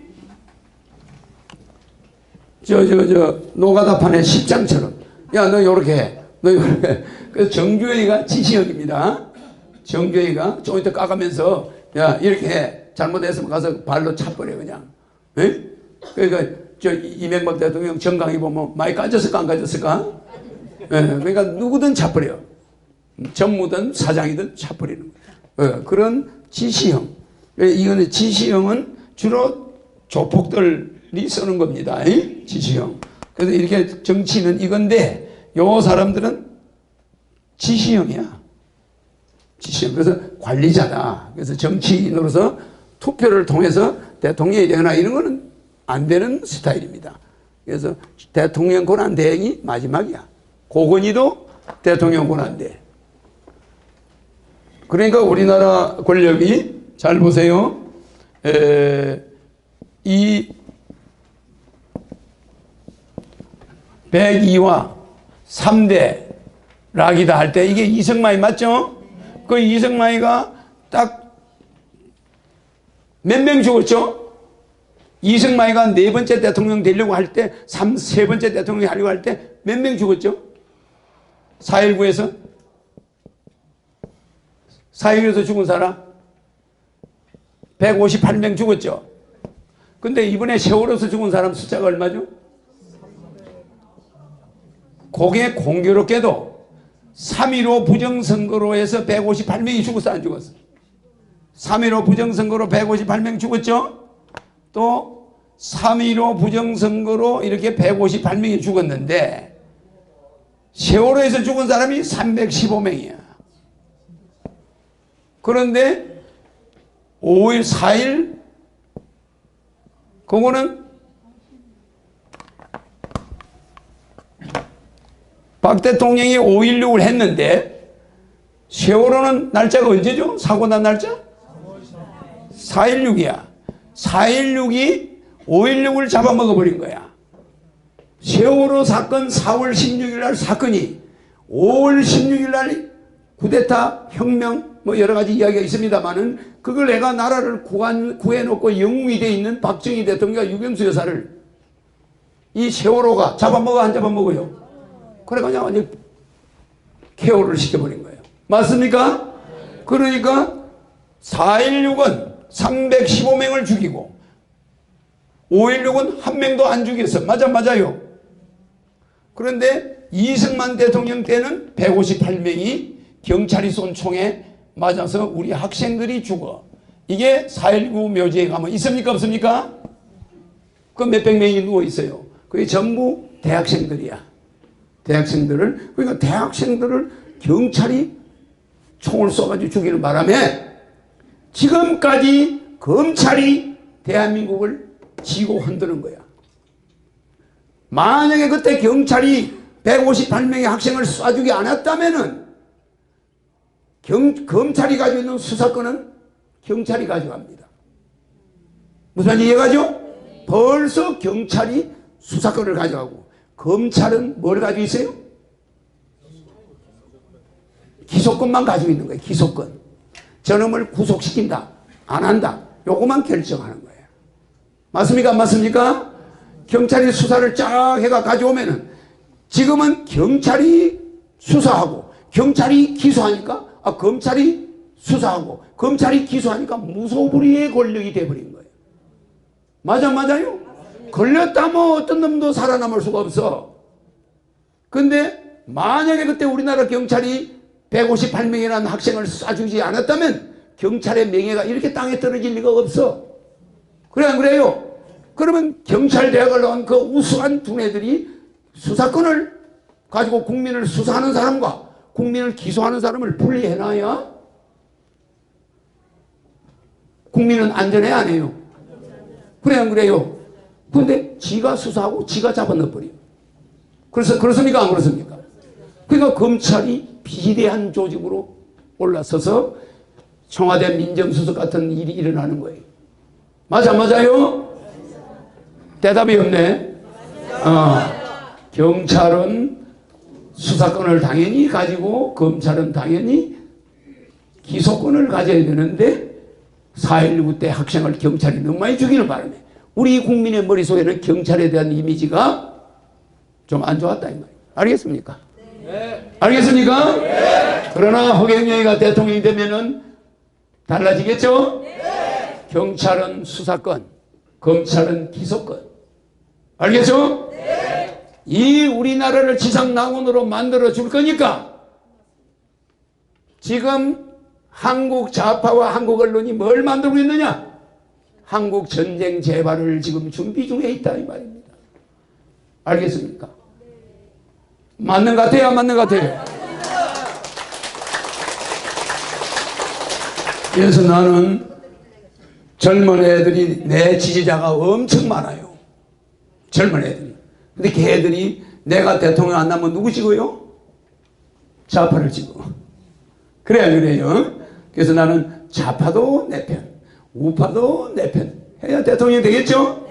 노가다판의 십장처럼 야 너 요렇게 해. 너 요렇게 해. 그래서 정주회의가 지시형입니다. 정주회의가 좀 이따 까가면서 야, 이렇게 해. 잘못했으면 가서 발로 차버려, 그냥. 에? 그러니까, 이명박 대통령 정강이 보면 많이 까졌을까, 안 까졌을까? 예, 그러니까 누구든 차버려. 전무든 사장이든 차버리는 거예요. 예, 그런 지시형. 이거는 지시형은 주로 조폭들이 쓰는 겁니다. 지시형. 그래서 이렇게 정치는 이건데, 요 사람들은 지시형이야. 지시형. 그래서 관리자다. 그래서 정치인으로서 투표를 통해서 대통령이 되거나 이런 거는 안 되는 스타일입니다. 그래서 대통령 권한 대행이 마지막이야. 고건희도 대통령 권한 대행. 그러니까 우리나라 권력이 잘 보세요. 이 102와 3대 락이다 할 때 이게 이승만이 맞죠? 그 이승만이가 딱 몇 명 죽었죠? 이승만이가 네 번째 대통령 되려고 할 때, 세 번째 대통령이 하려고 할 때 몇 명 죽었죠? 4.19에서? 4.19에서 죽은 사람? 158명 죽었죠? 근데 이번에 세월호에서 죽은 사람 숫자가 얼마죠? 그게 공교롭게도 3.15 부정선거로 해서 158명이 죽었어, 안 죽었어? 3.15 부정선거로 158명 죽었죠? 또 3.15 부정선거로 이렇게 158명이 죽었는데 세월호에서 죽은 사람이 315명이야. 그런데 5일, 4일 그거는 박 대통령이 5.16을 했는데 세월호는 날짜가 언제죠? 사고 난 날짜? 4.16이야. 4.16이 5.16을 잡아먹어버린 거야. 세월호 사건 4월 16일 날 사건이 5월 16일 날 쿠데타 혁명 뭐 여러 가지 이야기가 있습니다만은 그걸 내가 나라를 구해놓고 영웅이 돼 있는 박정희 대통령과 유경수 여사를 이 세월호가 잡아먹어 안 잡아먹어요? 그래 그냥 완전 케어를 시켜버린 거예요. 맞습니까? 그러니까 4.16은 315명을 죽이고 5.16은 한 명도 안 죽였어. 맞아요. 그런데 이승만 대통령 때는 158명이 경찰이 쏜 총에 맞아서 우리 학생들이 죽어. 이게 4.19 묘지에 가면 있습니까 없습니까? 그 몇백 명이 누워있어요. 그게 전부 대학생들이야. 대학생들을, 그러니까 대학생들을 경찰이 총을 쏘가지고 죽이는 바람에 지금까지 검찰이 대한민국을 지고 흔드는 거야. 만약에 그때 경찰이 158명의 학생을 쏴주지 않았다면은 검찰이 가지고 있는 수사권은 경찰이 가져갑니다. 무슨 말인지 이해가죠? 벌써 경찰이 수사권을 가져가고 검찰은 뭘 가지고 있어요? 기소권만 가지고 있는 거예요. 기소권. 저놈을 구속시킨다, 안 한다, 요거만 결정하는 거예요. 맞습니까? 안 맞습니까? 경찰이 수사를 쫙 해가 가져오면은 지금은 경찰이 수사하고 경찰이 기소하니까 검찰이 수사하고 검찰이 기소하니까 무소불위의 권력이 돼버린 거예요. 맞아요? 걸렸다면 어떤 놈도 살아남을 수가 없어. 근데 만약에 그때 우리나라 경찰이 158명이라는 학생을 쏴주지 않았다면 경찰의 명예가 이렇게 땅에 떨어질 리가 없어. 그래 안 그래요? 그러면 경찰대학을 나온 그 우수한 두뇌들이 수사권을 가지고 국민을 수사하는 사람과 국민을 기소하는 사람을 분리해놔야 국민은 안전해야 안 해요? 그래 안 그래요? 근데 지가 수사하고 지가 잡아넣어버려. 그래서 그렇습니까 안 그렇습니까? 그러니까 검찰이 비대한 조직으로 올라서서 청와대 민정수석 같은 일이 일어나는 거예요. 맞아요? 대답이 없네. 경찰은 수사권을 당연히 가지고 검찰은 당연히 기소권을 가져야 되는데 4.19 때 학생을 경찰이 너무 많이 죽이는 바람에 우리 국민의 머릿속에는 경찰에 대한 이미지가 좀 안 좋았다 이 말이에요. 알겠습니까? 네. 알겠습니까? 네. 그러나 허경영이가 대통령이 되면은 달라지겠죠? 경찰은 수사권, 검찰은 기소권. 알겠죠? 이 우리나라를 지상낙원으로 만들어 줄 거니까 지금 한국 좌파와 한국 언론이 뭘 만들고 있느냐? 한국 전쟁 재발을 지금 준비 중에 있다 이 말입니다. 알겠습니까? 맞는 것 같아요? 안 맞는 것 같아요? 그래서 나는 젊은 애들이 내 지지자가 엄청 많아요. 젊은 애들이. 근데 걔들이 내가 대통령 안 나면 누구 찍어요? 좌파를 찍어. 그래야 그래요. 그래서 나는 좌파도 내 편, 우파도 내 편 해야 대통령이 되겠죠?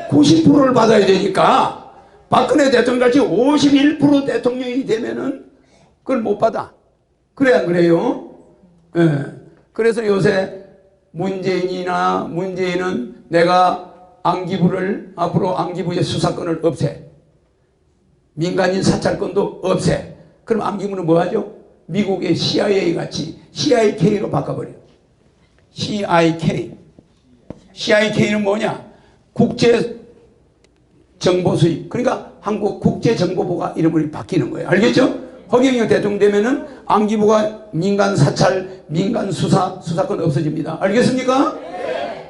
90%를 받아야 되니까 박근혜 대통령같이 51% 대통령이 되면은 그걸 못 받아. 그래야 그래요. 예. 그래서 요새 문재인은 내가 안기부를 앞으로 안기부의 수사권을 없애. 민간인 사찰권도 없애. 그럼 안기부는 뭐 하죠? 미국의 CIA 같이 CIK로 바꿔버려. CIK는 뭐냐? 국제 정보 수입. 그러니까 한국 국제정보부가 이름이 바뀌는 거예요. 알겠죠? 허경영 대통령 되면은 안기부가 민간 사찰, 민간 수사권 없어집니다. 알겠습니까?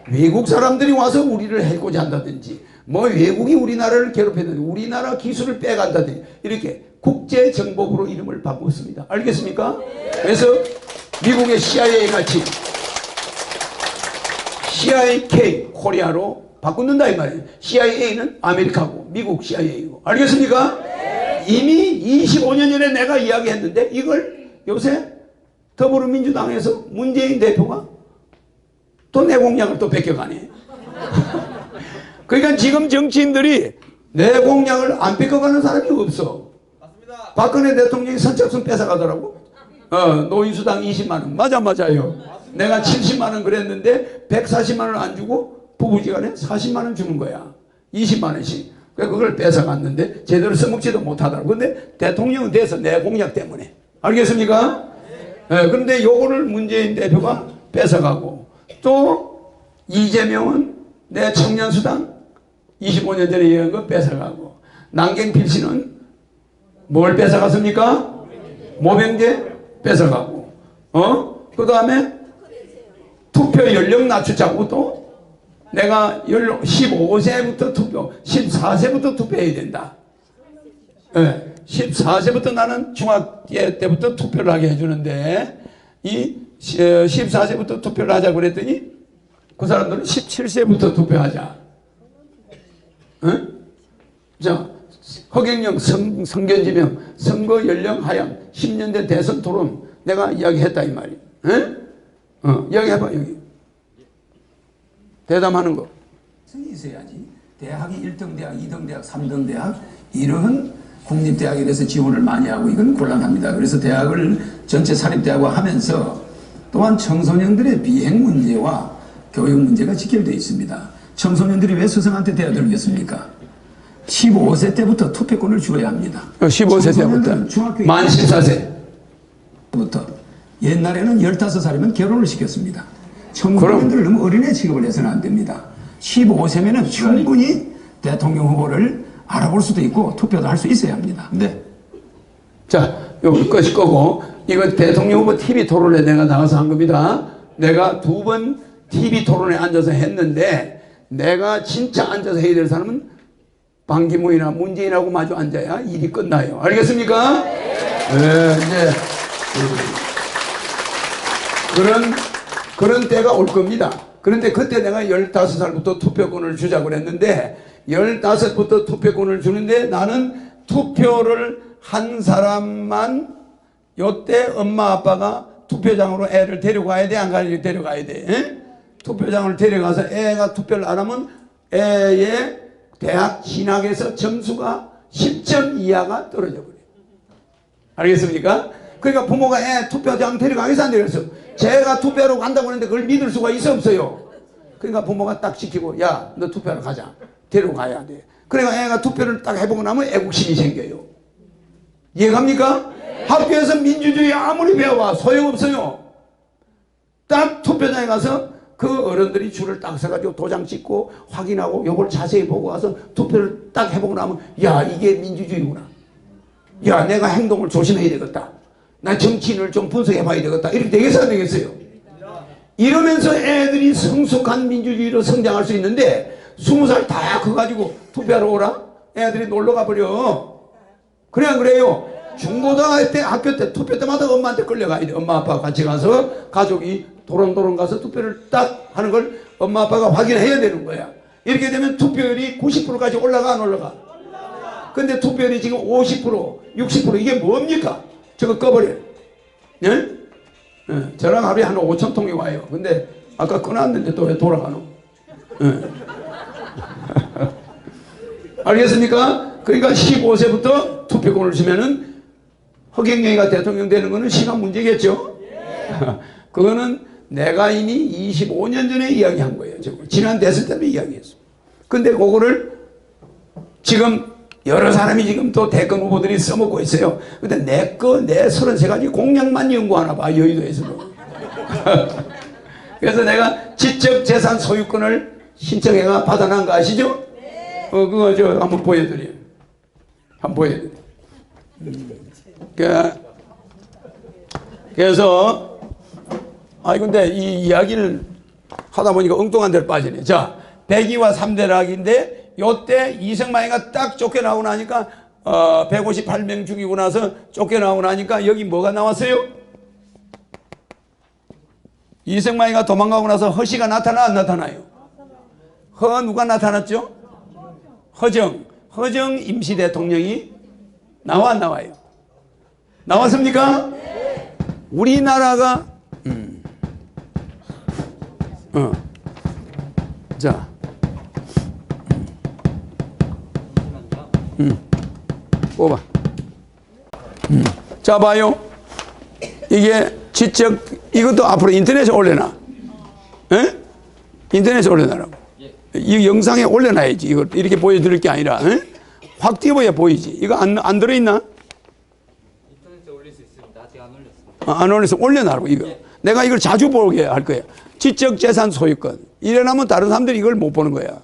외국 사람들이 와서 우리를 해코지 한다든지, 뭐 외국이 우리나라를 괴롭히든지, 우리나라 기술을 빼간다든지, 이렇게 국제정보부로 이름을 바꿨습니다. 알겠습니까? 그래서 미국의 CIA 같이 CIK 코리아로 바꾼다 이 말이에요. CIA는 아메리카고 미국 CIA고. 알겠습니까? 이미 25년 전에 내가 이야기했는데 이걸 요새 더불어민주당에서 문재인 대표가 또 내 공약을 또 뺏겨가네. 그러니까 지금 정치인들이 내 공약을 안 뺏겨가는 사람이 없어. 맞습니다. 박근혜 대통령이 선착순 뺏어가더라고. 노인수당 20만원. 맞아요. 내가 70만원 그랬는데 140만원 안 주고 부부지간에 40만원 주는 거야. 20만원씩. 그걸 뺏어갔는데 제대로 써먹지도 못하더라고. 근데 대통령은 돼서 내 공약 때문에. 알겠습니까? 그런데 요거를 문재인 대표가 뺏어가고, 또 이재명은 내 청년수당 25년 전에 이런 거 뺏어가고, 남경필 씨는 뭘 뺏어갔습니까? 모병제 뺏어가고, 그 다음에 투표 연령 낮추자고 또 내가 15세부터 투표, 14세부터 투표해야 된다. 14세부터 나는 중학교 때부터 투표를 하게 해주는데, 이 14세부터 투표를 하자 그랬더니 그 사람들은 17세부터 투표하자. 자, 허경영 성견지명 선거 연령 하향 10년 된 대선 토론 내가 이야기했다 이 말이에요. 이야기해봐. 여기 대담하는 거 성이 있어야지. 대학이 1등 대학, 2등 대학, 3등 대학 이런 국립대학에 대해서 지원을 많이 하고 이건 곤란합니다. 그래서 대학을 전체 사립대학화 하면서 또한 청소년들의 비행 문제와 교육 문제가 직결되어 있습니다. 청소년들이 왜 스승한테 대들겠습니까? 15세 때부터 투표권을 주어야 합니다. 15세 때부터? 만 14세부터. 옛날에는 15살이면 결혼을 시켰습니다. 청소년들을 너무 어린애 취급을 해서는 안 됩니다. 15세면 충분히 대통령 후보를 알아볼 수도 있고 투표도 할 수 있어야 합니다. 네. 자, 요거 끝이 거고, 이거 대통령 후보 TV 토론에 내가 나가서 한 겁니다. 내가 2번 TV 토론에 앉아서 했는데, 내가 진짜 앉아서 해야 될 사람은 반기문이나 문재인하고 마주 앉아야 일이 끝나요. 알겠습니까? 네, 이제 그런 때가 올 겁니다. 그런데 그때 내가 15살부터 투표권을 주자고 그랬는데, 15부터 투표권을 주는데 나는 투표를 한 사람만 요때 엄마 아빠가 투표장으로 애를 데려가야 돼, 안 가야 데려가야 돼? 에? 투표장을 데려가서 애가 투표를 안 하면 애의 대학 진학에서 점수가 10점 이하가 떨어져 버려요. 알겠습니까? 그러니까 부모가 애 투표장 데려가겠어 안 데려가겠어? 제가 투표하러 간다고 하는데 그걸 믿을 수가 있어 없어요? 그러니까 부모가 딱 지키고, 야, 너 투표하러 가자. 데려가야 돼. 그러니까 애가 투표를 딱 해보고 나면 애국심이 생겨요. 이해갑니까? 학교에서 민주주의 아무리 배워봐 소용없어요. 딱 투표장에 가서 그 어른들이 줄을 딱 서가지고 도장 찍고 확인하고 요걸 자세히 보고 와서 투표를 딱 해보고 나면 야 이게 민주주의구나. 야 내가 행동을 조심해야 되겠다. 나 정치인을 좀 분석해 봐야 되겠다. 이렇게 되겠어요 안 되겠어요? 이러면서 애들이 성숙한 민주주의로 성장할 수 있는데 20살 다 커가지고 투표하러 오라? 애들이 놀러 가버려. 그래 안 그래요? 중고등학교 때 학교 때 투표 때마다 엄마한테 끌려가야 돼. 엄마 아빠 같이 가서 가족이 도롱도롱 가서 투표를 딱 하는 걸 엄마 아빠가 확인해야 되는 거야. 이렇게 되면 투표율이 90%까지 올라가 안 올라가? 근데 투표율이 지금 50% 60% 이게 뭡니까? 저거 꺼버려. 예? 예. 저랑 하루에 한 5,000통이 와요. 근데 아까 끊었는데 또 왜 돌아가노? 예. 알겠습니까? 그러니까 15세부터 투표권을 주면은 허경영이가 대통령 되는 거는 시간 문제겠죠? 그거는 내가 이미 25년 전에 이야기한 거예요. 지난 대선 때도 이야기했어. 근데 그거를 지금 여러 사람이 지금 또 대권 후보들이 써먹고 있어요. 근데 내 33가지 공약만 연구하나 봐, 여의도에서도. 그래서 내가 지적재산 소유권을 신청해가 받아난 거 아시죠? 그거 저 한번 보여드려요. 한번 보여드려요. 그래서 근데 이 이야기를 하다 보니까 엉뚱한 데로 빠지네. 자, 102와 3대락인데 요때 이승만이가 딱 쫓겨나고 나니까 158명 죽이고 나서 쫓겨나고 나니까 여기 뭐가 나왔어요? 이승만이가 도망가고 나서 허씨가 나타나 안 나타나요? 누가 나타났죠? 허정 임시대통령이 나와 안 나와요? 나왔습니까? 우리나라가 자 뽑아. 자 봐요. 이게 이것도 앞으로 인터넷에 올려놔. 에? 인터넷에 올려놔라고. 이 영상에 올려놔야지. 이걸 이렇게 보여드릴 게 아니라 에? 확 띄워야 보이지. 이거 안 들어있나? 인터넷에 올릴 수 있습니다. 아직 안 올렸습니다. 안 올려서 올려놔라고 이거. 내가 이걸 자주 보게 할 거야. 지적재산 소유권. 이래나면 다른 사람들이 이걸 못 보는 거야.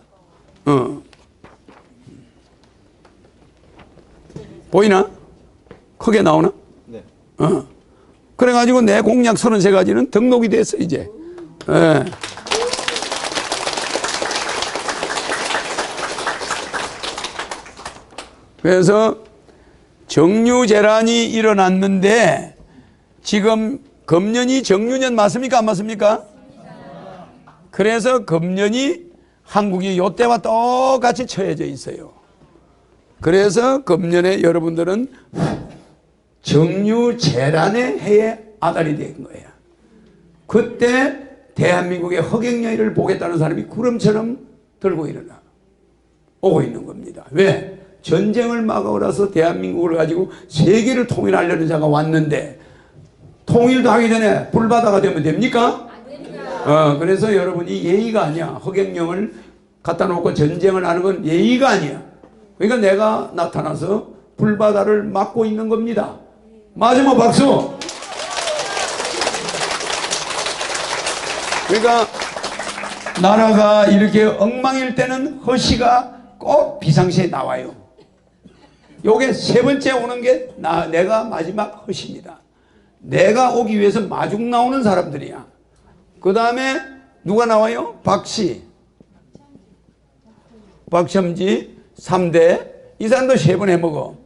보이나? 크게 나오나? 네. 그래가지고 내 공약 33가지는 등록이 됐어 이제. 예. 그래서 정유재란이 일어났는데 지금 금년이 정유년 맞습니까 안 맞습니까? 그래서 금년이 한국이 요때와 똑같이 처해져 있어요. 그래서 금년에 여러분들은 정유재란의 해에 아달이 된 거예요. 그때 대한민국의 허경영이를 보겠다는 사람이 구름처럼 들고 일어나 오고 있는 겁니다. 왜? 전쟁을 막아오라서 대한민국을 가지고 세계를 통일하려는 자가 왔는데 통일도 하기 전에 불바다가 되면 됩니까? 그래서 여러분이 예의가 아니야. 허경영을 갖다 놓고 전쟁을 하는 건 예의가 아니야. 그러니까 내가 나타나서 불바다를 막고 있는 겁니다. 마지막 박수. 그러니까 나라가 이렇게 엉망일 때는 허씨가 꼭 비상시에 나와요. 요게 세 번째 오는 게 내가 마지막 허씨입니다. 내가 오기 위해서 마중 나오는 사람들이야. 그 다음에 누가 나와요? 박씨, 박첨지, 3대. 이 사람도 3번 해먹어.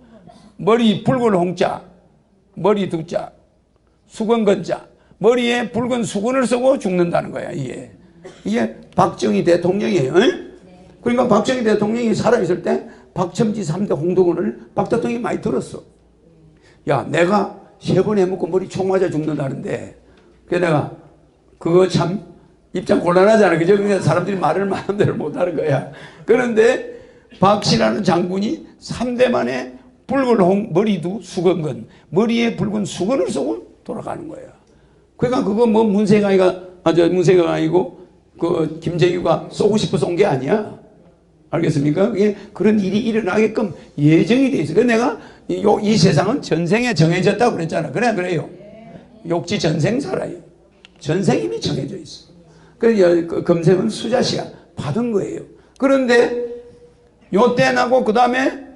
머리 붉은 홍자, 머리 두자, 수건건자. 머리에 붉은 수건을 쓰고 죽는다는 거야. 이게 박정희 대통령이에요. 그러니까 박정희 대통령이 살아있을 때 박첨지 3대 홍두건을 박 대통령이 많이 들었어. 야, 내가 3번 해먹고 머리 총 맞아 죽는다는데. 그래서 내가 그거 참 입장 곤란하잖아. 그죠? 그러니까 사람들이 말을 마음대로 못하는 거야. 그런데 박씨라는 장군이 3대 만에 붉은 머리도 수건건, 머리에 붉은 수건을 쓰고 돌아가는 거야. 그러니까 그거 뭐 문세강이가 아니고 그 김재규가 쏘고 싶어서 온 게 아니야. 알겠습니까? 그게 그런 일이 일어나게끔 예정이 돼 있어. 그래서 내가 이 세상은 전생에 정해졌다고 그랬잖아. 그래요. 욕지 전생 살아요. 전생임이 정해져 있어. 그래서 그 검색은 수자씨가 받은 거예요. 그런데 요때 나고 그 다음에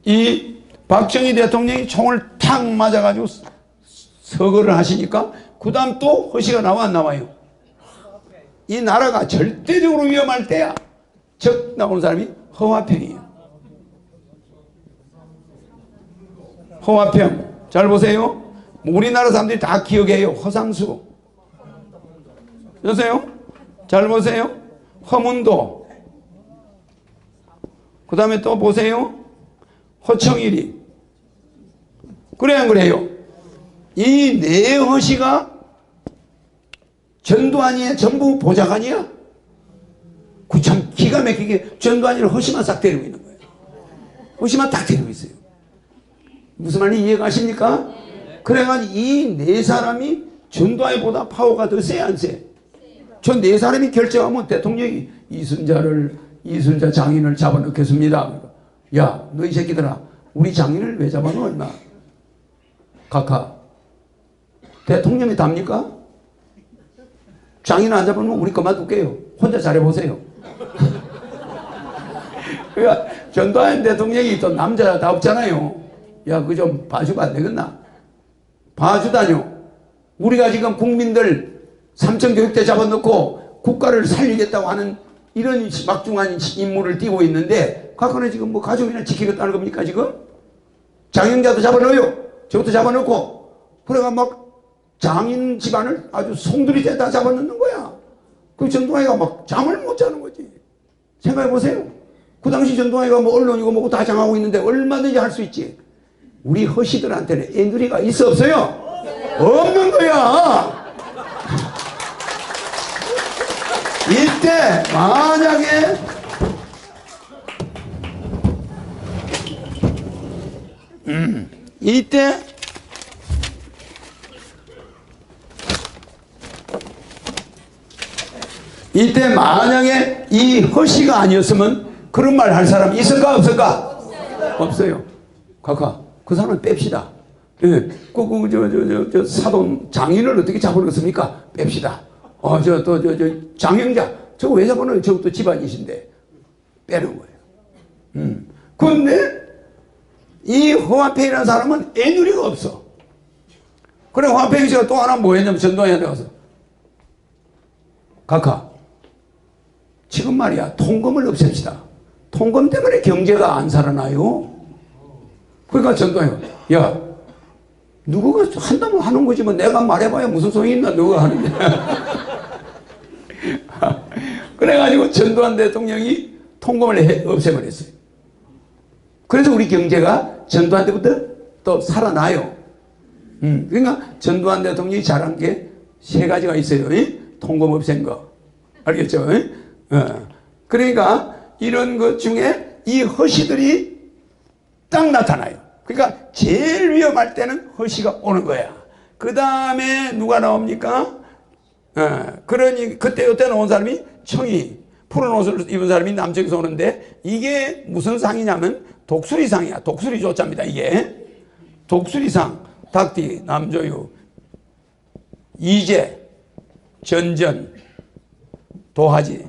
이 박정희 대통령이 총을 탁 맞아가지고 서거를 하시니까 그 다음 또 허시가 나와 안 나와요? 이 나라가 절대적으로 위험할 때야 적 나오는 사람이 허화평이에요. 허화평 잘 보세요. 우리나라 사람들이 다 기억해요. 허상수 여보세요? 잘 보세요. 허문도 그 다음에 또 보세요. 허청일이 그래 안 그래요? 이 네 허시가 전두환이의 전부 보좌관이야. 그 참 기가 막히게 전두환이를 허시만 싹 데리고 있는 거예요. 허시만 딱 데리고 있어요. 무슨 말인지 이해가 가십니까? 그래가지고 이 네 사람이 전두환보다 파워가 더 세 안 세? 저 네 사람이 결정하면 대통령이 이순자 장인을 잡아넣겠습니다. 야, 너 이 새끼들아, 우리 장인을 왜 잡아넣어 임마? 각하 대통령이 답니까? 장인 안 잡으면 우리 그만둘게요. 혼자 잘해보세요. 그러니까 전두환 대통령이 또 남자답잖아요. 야, 그거 좀 봐주면 안 되겠나? 봐주다뇨. 우리가 지금 국민들 삼천교육대 잡아놓고 국가를 살리겠다고 하는 이런 막중한 임무를 띄고 있는데 각하는 지금 뭐 가족이나 지키겠다는 겁니까 지금? 장영자도 잡아넣어요. 저것도 잡아넣고 그래가 막 장인 집안을 아주 송두리째 다 잡아넣는 거야. 그 전두환이가 막 잠을 못 자는 거지. 생각해 보세요. 그 당시 전두환이가 뭐 언론이고 뭐고 다 장하고 있는데 얼마든지 할 수 있지. 우리 허시들한테는 애누리가 있어 없어요? 없는 거야. 이때 만약에 이때 만약에 이 허시가 아니었으면 그런 말 할 사람 있을까 없을까? 없어요. 각하 그 사람 뺍시다. 예, 저 사돈 장인을 어떻게 잡아넣습니까? 뺍시다. 저 장영자 저거 왜 잡아넣어요? 저것도 집안이신데 빼는 거예요. 그런데 이 허화평이라는 사람은 애누리가 없어. 그래 허화평이 제가 또 하나 뭐 했냐면 전두환한테 가서 각하 지금 말이야 통금을 없앱시다. 통금 때문에 경제가 안 살아나요. 그러니까 전두환이 야 누구가 한다면 하는 거지 뭐 내가 말해봐야 무슨 소용이 있나 누가 하는데. 그래가지고 전두환 대통령이 통금을 없애버렸어요. 그래서 우리 경제가 전두환 때부터 또 살아나요. 그러니까 전두환 대통령이 잘한 게 세 가지가 있어요. 통금 없앤 거 알겠죠? 그러니까 이런 것 중에 이 허시들이 딱 나타나요. 그러니까 제일 위험할 때는 허시가 오는 거야. 그 다음에 누가 나옵니까? 그러니 그때 온 사람이 청이 푸른 옷을 입은 사람이 남쪽에서 오는데 이게 무슨 상이냐면 독수리상이야. 독수리 조자입니다. 이게 독수리상 닭띠 남조유 이재 전전 도하지.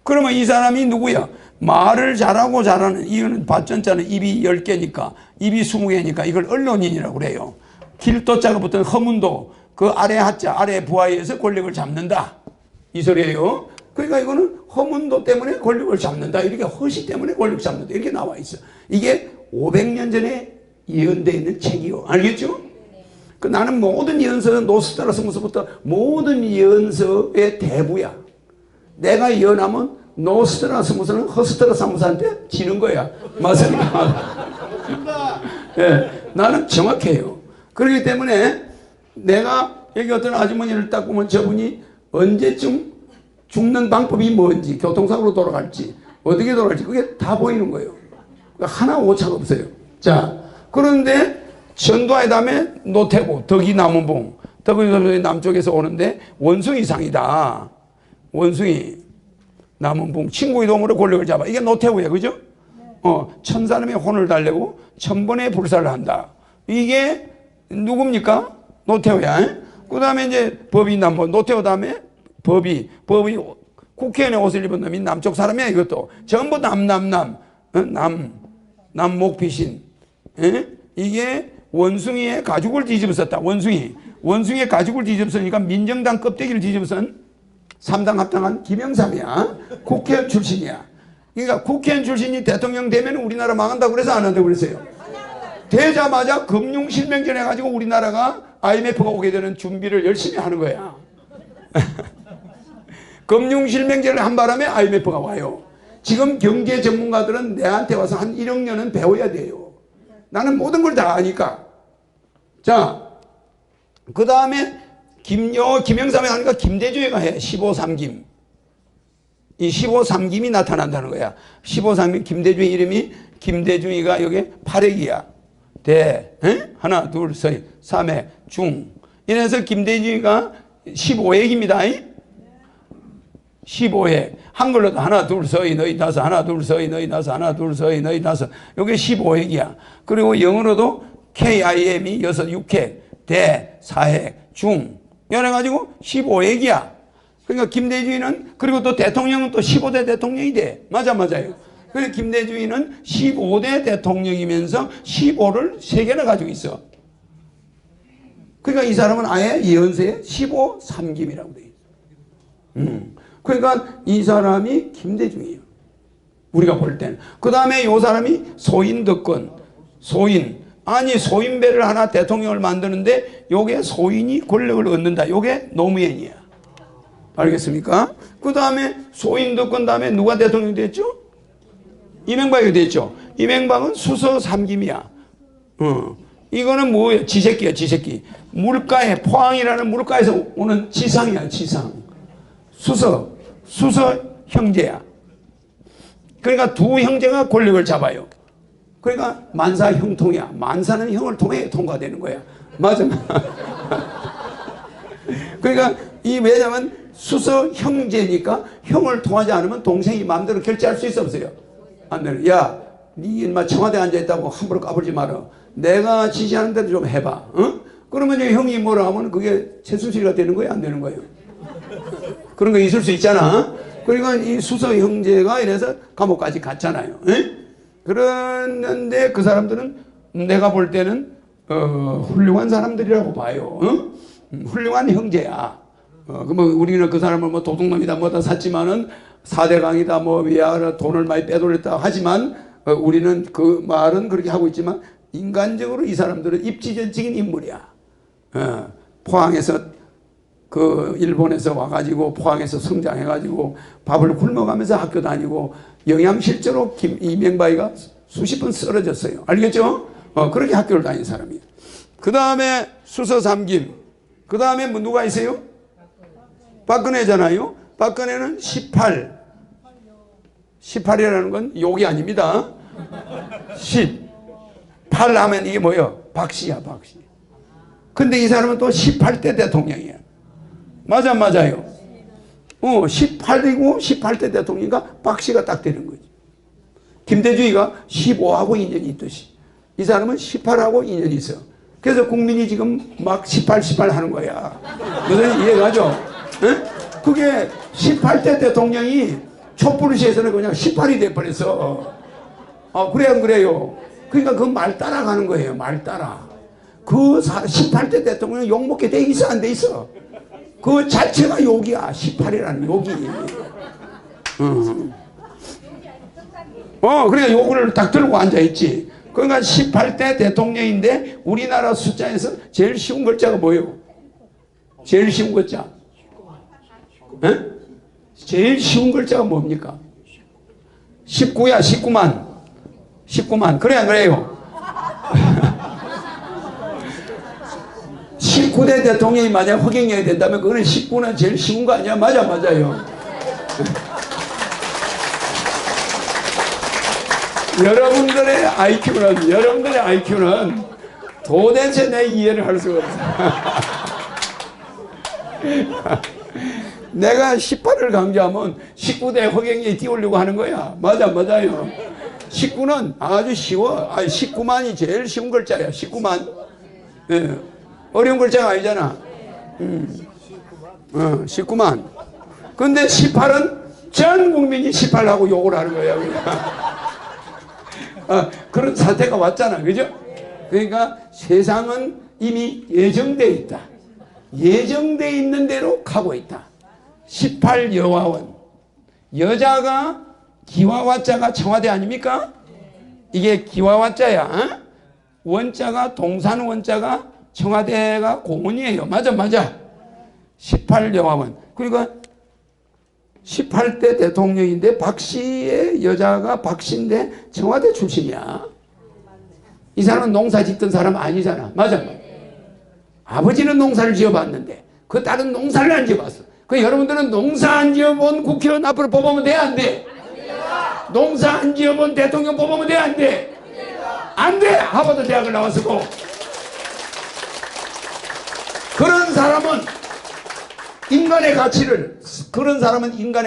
그러면 이 사람이 누구야? 말을 잘하고 잘하는 이거는 밭전자는 입이 10개니까 입이 20개니까 이걸 언론인이라고 그래요. 길도자가 붙은 허문도 그 아래 하자 아래 부하에서 권력을 잡는다 이 소리예요. 그러니까 이거는 허문도 때문에 권력을 잡는다 이렇게 허시 때문에 권력 잡는다 이렇게 나와 있어. 이게 500년 전에 예언되어 있는 책이요. 알겠죠? 그 나는 모든 예언서는 노스트라스무스부터 모든 예언서의 대부야. 내가 예언하면 노스트라스무스는 허스트라스무스한테 지는 거야. 맞습니까? 예, 나는 정확해요. 그렇기 때문에 내가 여기 어떤 아주머니를 딱 보면 저분이 언제쯤 죽는 방법이 뭔지 교통사고로 돌아갈지 어떻게 돌아갈지 그게 다 보이는 거예요. 하나 오차가 없어요. 자, 그런데 전두환의 다음에 노태구, 덕이 남원봉, 덕이 남쪽에서 오는데 원숭이상이다. 원숭이 남원봉 친구의 도움으로 권력을 잡아. 이게 노태구예요. 그죠? 천 사람의 혼을 달래고 천 번의 불사를 한다. 이게 누굽니까? 노태우야. 그 다음에 이제 법이 뭐 노태우 다음에 법이 국회의원의 옷을 입은 놈이 남쪽 사람이야. 이것도 전부 남목피신. 이게 원숭이의 가죽을 뒤집었었다. 원숭이의 가죽을 뒤집었으니까 민정당 껍데기를 뒤집어선 3당 합당한 김영삼이야. 국회의원 출신이야. 그러니까 국회의원 출신이 대통령 되면 우리나라 망한다고 그래서 안 한다고 그랬어요. 되자마자 금융실명제 해가지고 우리나라가 IMF가 오게 되는 준비를 열심히 하는 거야. 금융실명제를 한 바람에 IMF가 와요. 지금 경제 전문가들은 내한테 와서 한 1억 년은 배워야 돼요. 나는 모든 걸 다 아니까. 자, 그 다음에 김영삼이 하니까 김대중이가 해. 15삼김. 이 15삼김이 나타난다는 거야. 15삼김 김대중 이름이 김대중이가 여기 8핵이야. 하나, 둘, 셋, 3핵, 중. 이래서 김대중이가 15핵입니다. 15핵. 한글로도 하나, 둘, 서이, 너희 다섯, 하나, 둘, 서이, 너희 다섯, 하나, 둘, 서이, 너희 다섯. 요게 15핵이야. 그리고 영어로도 KIM이 6, 6핵, 사핵, 중. 이래가지고 15핵이야. 그러니까 김대중이는, 그리고 또 대통령은 또 15대 대통령이 돼. 맞아요. 그래서 김대중이는 15대 대통령이면서 15를 3개나 가지고 있어. 그러니까 이 사람은 아예 예언서에 15삼김이라고 돼 있어. 그러니까 이 사람이 김대중이에요. 우리가 볼 때는. 그 다음에 이 사람이 소인덕권. 아니 소인배를 하나 대통령을 만드는데 요게 소인이 권력을 얻는다. 요게 노무현이야. 알겠습니까? 그 다음에 소인덕권 다음에 누가 대통령이 됐죠? 이명박이 됐죠. 이명박은 수서 삼김이야. 이거는 뭐예요? 지새끼야. 물가에 포항이라는 물가에서 오는 지상이야. 수서 형제야. 그러니까 두 형제가 권력을 잡아요. 그러니까 만사 형통이야. 만사는 형을 통해 통과되는 거야. 맞아. 그러니까 왜냐면 수서 형제니까 형을 통하지 않으면 동생이 마음대로 결제할 수 있어 없어요? 안 돼. 야, 니 인마 청와대에 앉아있다고 함부로 까불지 마라. 내가 지시하는 대로 좀 해봐. 그러면 형이 뭐라 하면 그게 최순실이가 되는 거예요? 안 되는 거예요? 그런 거 있을 수 있잖아. 그러니까 이 수서 형제가 이래서 감옥까지 갔잖아요. 그랬는데 그 사람들은 내가 볼 때는 훌륭한 사람들이라고 봐요. 훌륭한 형제야. 그러면 우리는 그 사람을 뭐 도둑놈이다 뭐다 샀지만은 4대강이다 뭐 위아래 돈을 많이 빼돌렸다 하지만 우리는 그 말은 그렇게 하고 있지만 인간적으로 이 사람들은 입지전적인 인물이야. 포항에서 일본에서 와가지고 포항에서 성장해가지고 밥을 굶어가면서 학교 다니고 영양실조로 이명박이가 수십 번 쓰러졌어요. 알겠죠? 그렇게 학교를 다닌 사람이에요. 그 다음에 수서 삼김. 그 다음에 뭐 누가 있어요? 박근혜잖아요. 박근혜는 18이라는 건 욕이 아닙니다. 18 하면 이게 뭐예요? 박씨야. 근데 이 사람은 또 18대 대통령이야. 맞아요. 18이고 18대 대통령이니까 박씨가 딱 되는 거지. 김대중이가 15하고 인연이 있듯이 이 사람은 18하고 인연이 있어. 그래서 국민이 지금 막 18 하는 거야. 무슨 이해가죠? 그게 18대 대통령이 촛불시에서는 그냥 18이 돼버렸어. 그래 안 그래요? 그러니까 그 말 따라가는 거예요. 말 따라. 그 18대 대통령은 욕먹게 돼 있어 안 돼 있어? 그 자체가 욕이야. 18이라는 욕이. 그러니까 욕을 딱 들고 앉아있지. 그러니까 18대 대통령인데 우리나라 숫자에서 제일 쉬운 글자가 뭐예요? 제일 쉬운 글자. 제일 쉬운 글자가 뭡니까? 19야. 19만. 그래 안 그래요? 19대 대통령이 만약 허경영이 된다면 그거는 19는 제일 쉬운 거 아니야? 맞아요. 여러분들의 IQ는 도대체 내 이해를 할 수가 없어. 내가 18을 강조하면 19대 허경영이 띄우려고 하는 거야. 맞아요. 19는 아주 쉬워. 19만이 제일 쉬운 글자야. 19만. 어려운 글자가 아니잖아. 19만. 근데 18은 전 국민이 18하고 욕을 하는 거야. 그런 사태가 왔잖아. 그죠? 그러니까 세상은 이미 예정되어 있다. 예정되어 있는 대로 가고 있다. 18 여화원. 여자가 기와와자가 청와대 아닙니까? 이게 기와와자야. 원자가 동산 원자가 청와대가 고문이에요. 맞아. 18 여화원. 그러니까 18대 대통령인데 박씨의 여자가 박씨인데 청와대 출신이야. 이 사람은 농사 짓던 사람 아니잖아. 맞아. 아버지는 농사를 지어봤는데 그 딸은 농사를 안 지어봤어. 그 여러분들은 농사 안 지어본 국회의원 앞으로 뽑으면 돼? 안 돼? 농사 안 지어본 대통령 뽑으면 돼? 안 돼? 안 돼! 하버드 대학을 나왔었고. 그런 사람은 인간의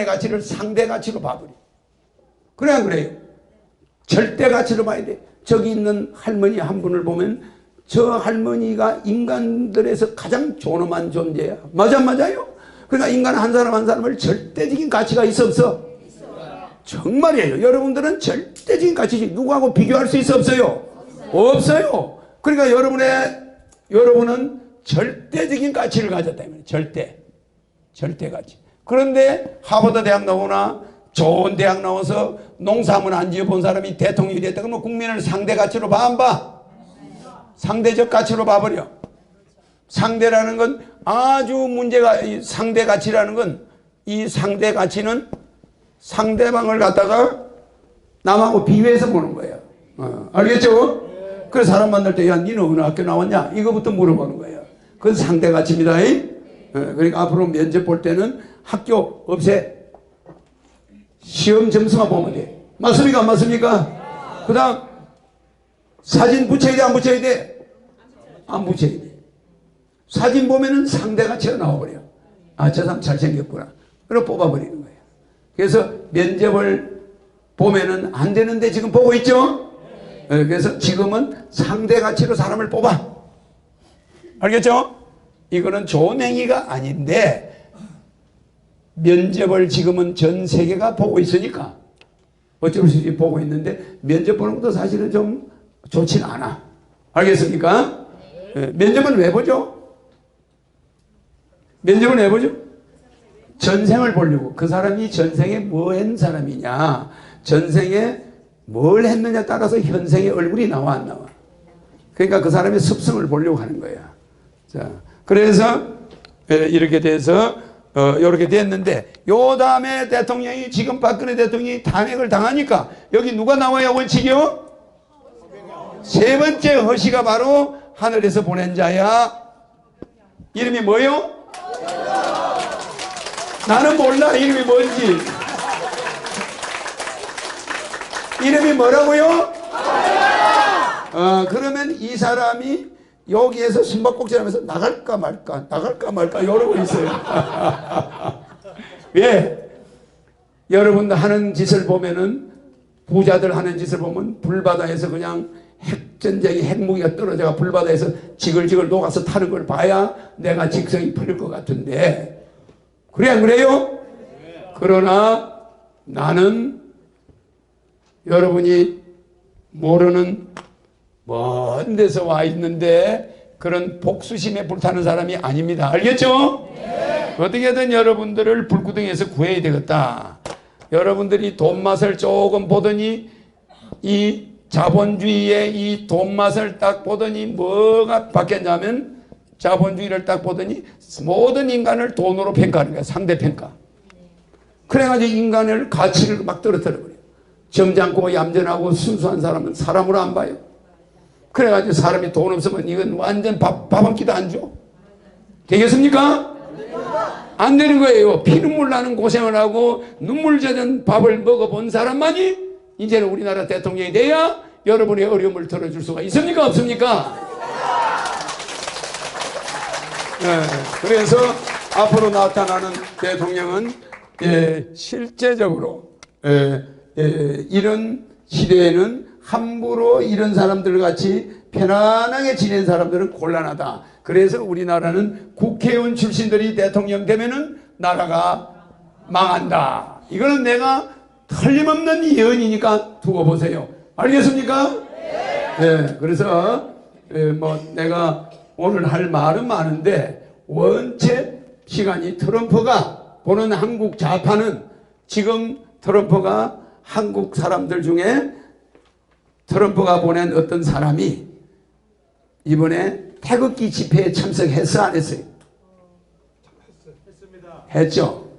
가치를 상대 가치로 봐버려. 그래 안 그래요? 절대 가치로 봐야 돼. 저기 있는 할머니 한 분을 보면 저 할머니가 인간들에서 가장 존엄한 존재야. 맞아요? 그러니까 인간 한 사람 한 사람을 절대적인 가치가 있어 없어? 정말이에요. 여러분들은 절대적인 가치지. 누구하고 비교할 수 있어 없어요? 없어요. 그러니까 여러분은 절대적인 가치를 가졌다. 절대 가치. 그런데 하버드 대학 나오나 좋은 대학 나와서 농사문 안 지어본 사람이 대통령이 됐다 그러면 국민을 상대 가치로 봐, 안 봐? 상대적 가치로 봐버려. 상대라는 건 아주 문제가, 상대 가치라는 건, 이 상대 가치는 상대방을 갖다가 남하고 비교해서 보는 거예요. 알겠죠? 그래서 사람 만날 때, 야, 니는 어느 학교 나왔냐? 이거부터 물어보는 거예요. 그건 상대 가치입니다. 그러니까 앞으로 면접 볼 때는 학교 없애. 시험 점수만 보면 돼. 맞습니까? 안 맞습니까? 그 다음, 사진 붙여야 돼? 안 붙여야 돼? 안 붙여야 돼. 사진 보면은 상대 가치가 나와버려. 아, 저 사람 잘생겼구나. 그럼 뽑아버리는 거예요. 그래서 면접을 보면은 안 되는데 지금 보고 있죠? 그래서 지금은 상대 가치로 사람을 뽑아. 알겠죠? 이거는 좋은 행위가 아닌데 면접을 지금은 전 세계가 보고 있으니까 어쩔 수 없이 보고 있는데 면접 보는 것도 사실은 좀 좋진 않아. 알겠습니까? 면접은 왜 보죠? 면접은 왜 보죠? 전생을 보려고. 그 사람이 전생에 뭐 한 사람이냐, 전생에 뭘 했느냐에 따라서 현생의 얼굴이 나와 안 나와. 그러니까 그 사람의 습성을 보려고 하는 거야. 자, 그래서 이렇게 돼서 이렇게 됐는데, 요 다음에 대통령이, 지금 박근혜 대통령이 탄핵을 당하니까 여기 누가 나와야 원칙이요? 세 번째 허시가 바로 하늘에서 보낸 자야. 이름이 뭐요? 나는 몰라. 이름이 뭔지. 이름이 뭐라고요? 그러면 이 사람이 여기에서 숨바꼭질하면서 나갈까 말까 이러고 있어요. 왜? 여러분 하는 짓을 보면은, 부자들 하는 짓을 보면 불바다에서 그냥 핵전쟁이 핵무기가 떨어져가 불바다에서 지글지글 녹아서 타는 걸 봐야 내가 직성이 풀릴 것 같은데, 그래 안 그래요? 그러나 나는 여러분이 모르는 먼 데서 와 있는데 그런 복수심에 불타는 사람이 아닙니다. 알겠죠? 어떻게든 여러분들을 불구덩이에서 구해야 되겠다. 여러분들이 돈 맛을 조금 보더니, 이 자본주의의 이 돈 맛을 딱 보더니 뭐가 바뀌었냐면, 자본주의를 딱 보더니 모든 인간을 돈으로 평가하는 거야. 상대평가. 그래가지고 인간을 가치를 막 떨어뜨려버려요. 점잖고 얌전하고 순수한 사람은 사람으로 안 봐요. 그래가지고 사람이 돈 없으면 이건 완전 밥 한 끼도 안 줘. 되겠습니까? 안 되는 거예요. 피눈물 나는 고생을 하고 눈물 젖은 밥을 먹어본 사람만이 이제는 우리나라 대통령이 돼야 여러분의 어려움을 덜어줄 수가 있습니까? 없습니까? 그래서 앞으로 나타나는 대통령은 실제적으로 이런 시대에는 함부로 이런 사람들 같이 편안하게 지낸 사람들은 곤란하다. 그래서 우리나라는 국회의원 출신들이 대통령 되면은 나라가 망한다. 이거는 내가 틀림없는 예언이니까 두고 보세요. 알겠습니까? 네. 그래서 뭐 내가 오늘 할 말은 많은데 원체 시간이 트럼프가 보는 한국 좌파는 지금 트럼프가 한국 사람들 중에 트럼프가 보낸 어떤 사람이 이번에 태극기 집회에 참석했어 안 했어요? 했죠.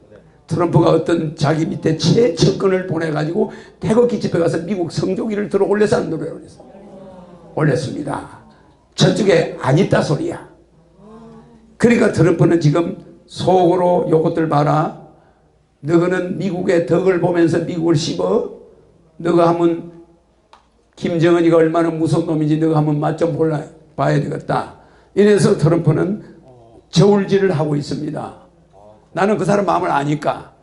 트럼프가 어떤 자기 밑에 최측근을 보내가지고 태극기 집회 가서 미국 성조기를 들어 올려서 안 노래를 올렸어. 올렸습니다. 저쪽에 안 있다 소리야. 그러니까 트럼프는 지금 속으로 요것들 봐라. 너는 미국의 덕을 보면서 미국을 씹어. 너가 하면 김정은이가 얼마나 무서운 놈인지 너가 한번 맛 좀 봐야 되겠다. 이래서 트럼프는 저울질을 하고 있습니다. 나는 그 사람 마음을 아니까.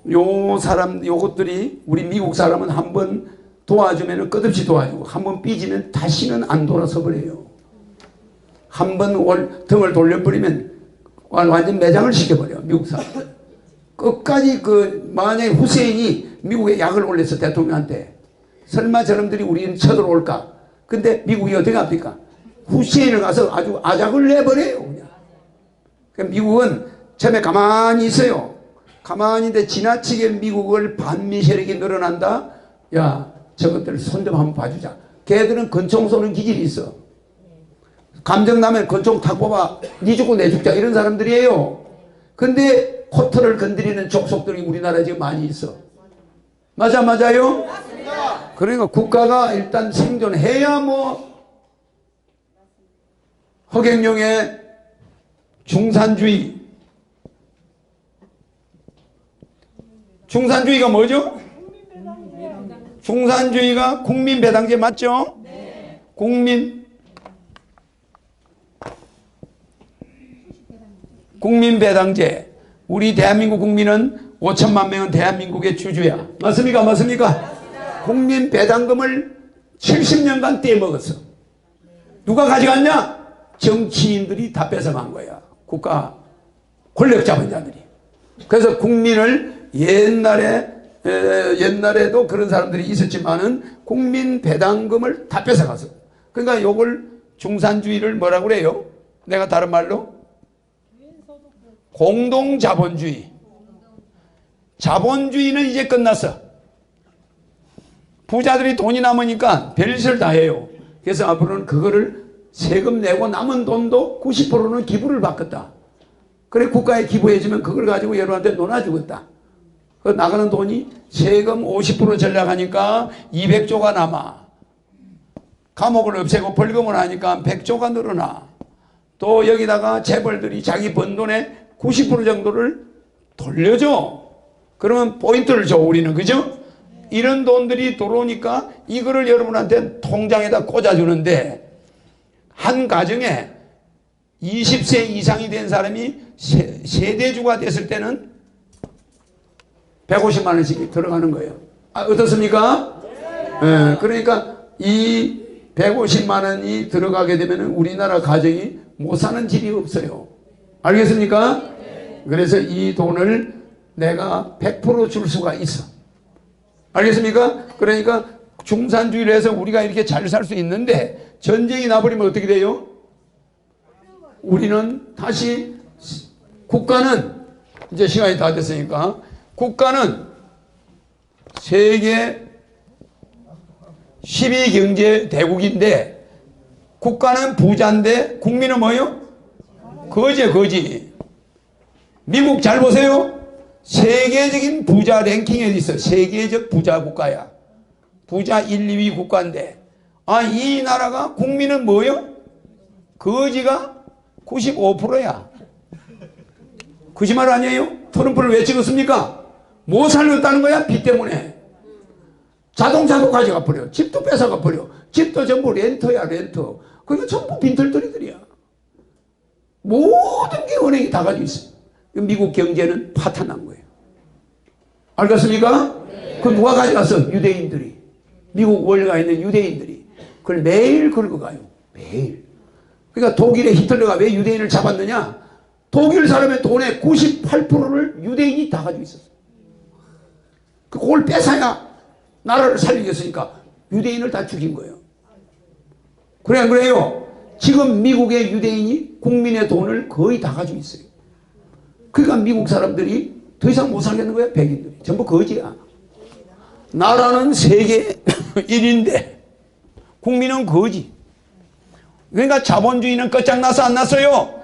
요것들이 우리 미국 사람은 한번 도와주면 끝없이 도와주고 한번 삐지면 다시는 안 돌아서 버려요. 한번 등을 돌려버리면 완전 매장을 시켜버려 미국 사람. 끝까지 만약에 후세인이 미국에 약을 올렸어 대통령한테. 설마 저놈들이 우리는 쳐들어올까? 근데 미국이 어떻게 합니까? 후세인을 가서 아주 아작을 내버려요. 그냥. 그러니까 미국은 처음에 가만히 있어요. 가만히 있는데 지나치게 미국을 반미 세력이 늘어난다. 야, 저것들 손 좀 한번 봐주자. 걔들은 권총 쏘는 기질이 있어. 감정 나면 권총 탁 뽑아 니 죽고 내 죽자 이런 사람들이에요. 근데 코털을 건드리는 족속들이 우리나라에 지금 많이 있어. 맞아요? 그러니까 국가가 일단 생존해야 뭐 허경영의 중산주의가 뭐죠? 중산주의가 국민배당제 맞죠? 네. 국민배당제. 우리 대한민국 국민은 5천만 명은 대한민국의 주주야. 맞습니까? 국민배당금을 70년간 떼먹었어. 누가 가져갔냐? 정치인들이 다 뺏어간 거야. 국가 권력 잡은 자들이. 그래서 국민을 옛날에도 그런 사람들이 있었지만은 국민배당금을 다 뺏어갔어. 그러니까 요걸 중산주의를 뭐라고 그래요? 내가 다른 말로 공동자본주의. 자본주의는 이제 끝났어. 부자들이 돈이 남으니까 별짓을 다 해요. 그래서 앞으로는 그거를 세금 내고 남은 돈도 90%는 기부를 받겠다. 그래 국가에 기부해주면 그걸 가지고 여러분한테 놀아주겠다. 그 나가는 돈이 세금 50% 전략하니까 200조가 남아. 감옥을 없애고 벌금을 하니까 100조가 늘어나. 또 여기다가 재벌들이 자기 번 돈의 90% 정도를 돌려줘. 그러면 포인트를 줘 우리는. 그죠? 이런 돈들이 들어오니까 이거를 여러분한테 통장에다 꽂아주는데 한 가정에 20세 이상이 된 사람이 세대주가 됐을 때는 150만 원씩 들어가는 거예요. 어떻습니까? 네. 그러니까 이 150만 원이 들어가게 되면 우리나라 가정이 못 사는 집이 없어요. 알겠습니까? 그래서 이 돈을 내가 100% 줄 수가 있어. 알겠습니까? 그러니까 중산주의를 해서 우리가 이렇게 잘 살 수 있는데 전쟁이 나버리면 어떻게 돼요? 우리는 다시 국가는 이제 시간이 다 됐으니까 국가는 세계 10위 경제 대국인데 국가는 부자인데 국민은 뭐예요? 거지. 미국 잘 보세요. 세계적인 부자 랭킹에 있어. 세계적 부자 국가야. 부자 1, 2위 국가인데 이 나라가 국민은 뭐예요? 거지가 95%야. 거짓말 아니에요? 트럼프를 왜 찍었습니까? 뭐 살렸다는 거야? 빚 때문에. 자동차도 가져가 버려. 집도 뺏어가 버려. 집도 전부 렌터야, 렌터. 그러니까 전부 빈털터리들이야. 모든 게 은행이 다 가지고 있어. 미국 경제는 파탄난 거예요. 알겠습니까? 그 누가 가져갔어? 유대인들이. 미국 원래가 있는 유대인들이 그걸 매일 긁어가요. 매일. 그러니까 독일의 히틀러가 왜 유대인을 잡았느냐? 독일 사람의 돈의 98%를 유대인이 다 가지고 있었어요. 그걸 뺏어야 나라를 살리겠으니까 유대인을 다 죽인 거예요. 그래 안 그래요? 지금 미국의 유대인이 국민의 돈을 거의 다 가지고 있어요. 그러니까 미국 사람들이 더 이상 못 살겠는 거야. 백인들이 전부 거지야. 나라는 세계 1인데 국민은 거지. 그러니까 자본주의는 끝장나서 안 났어요.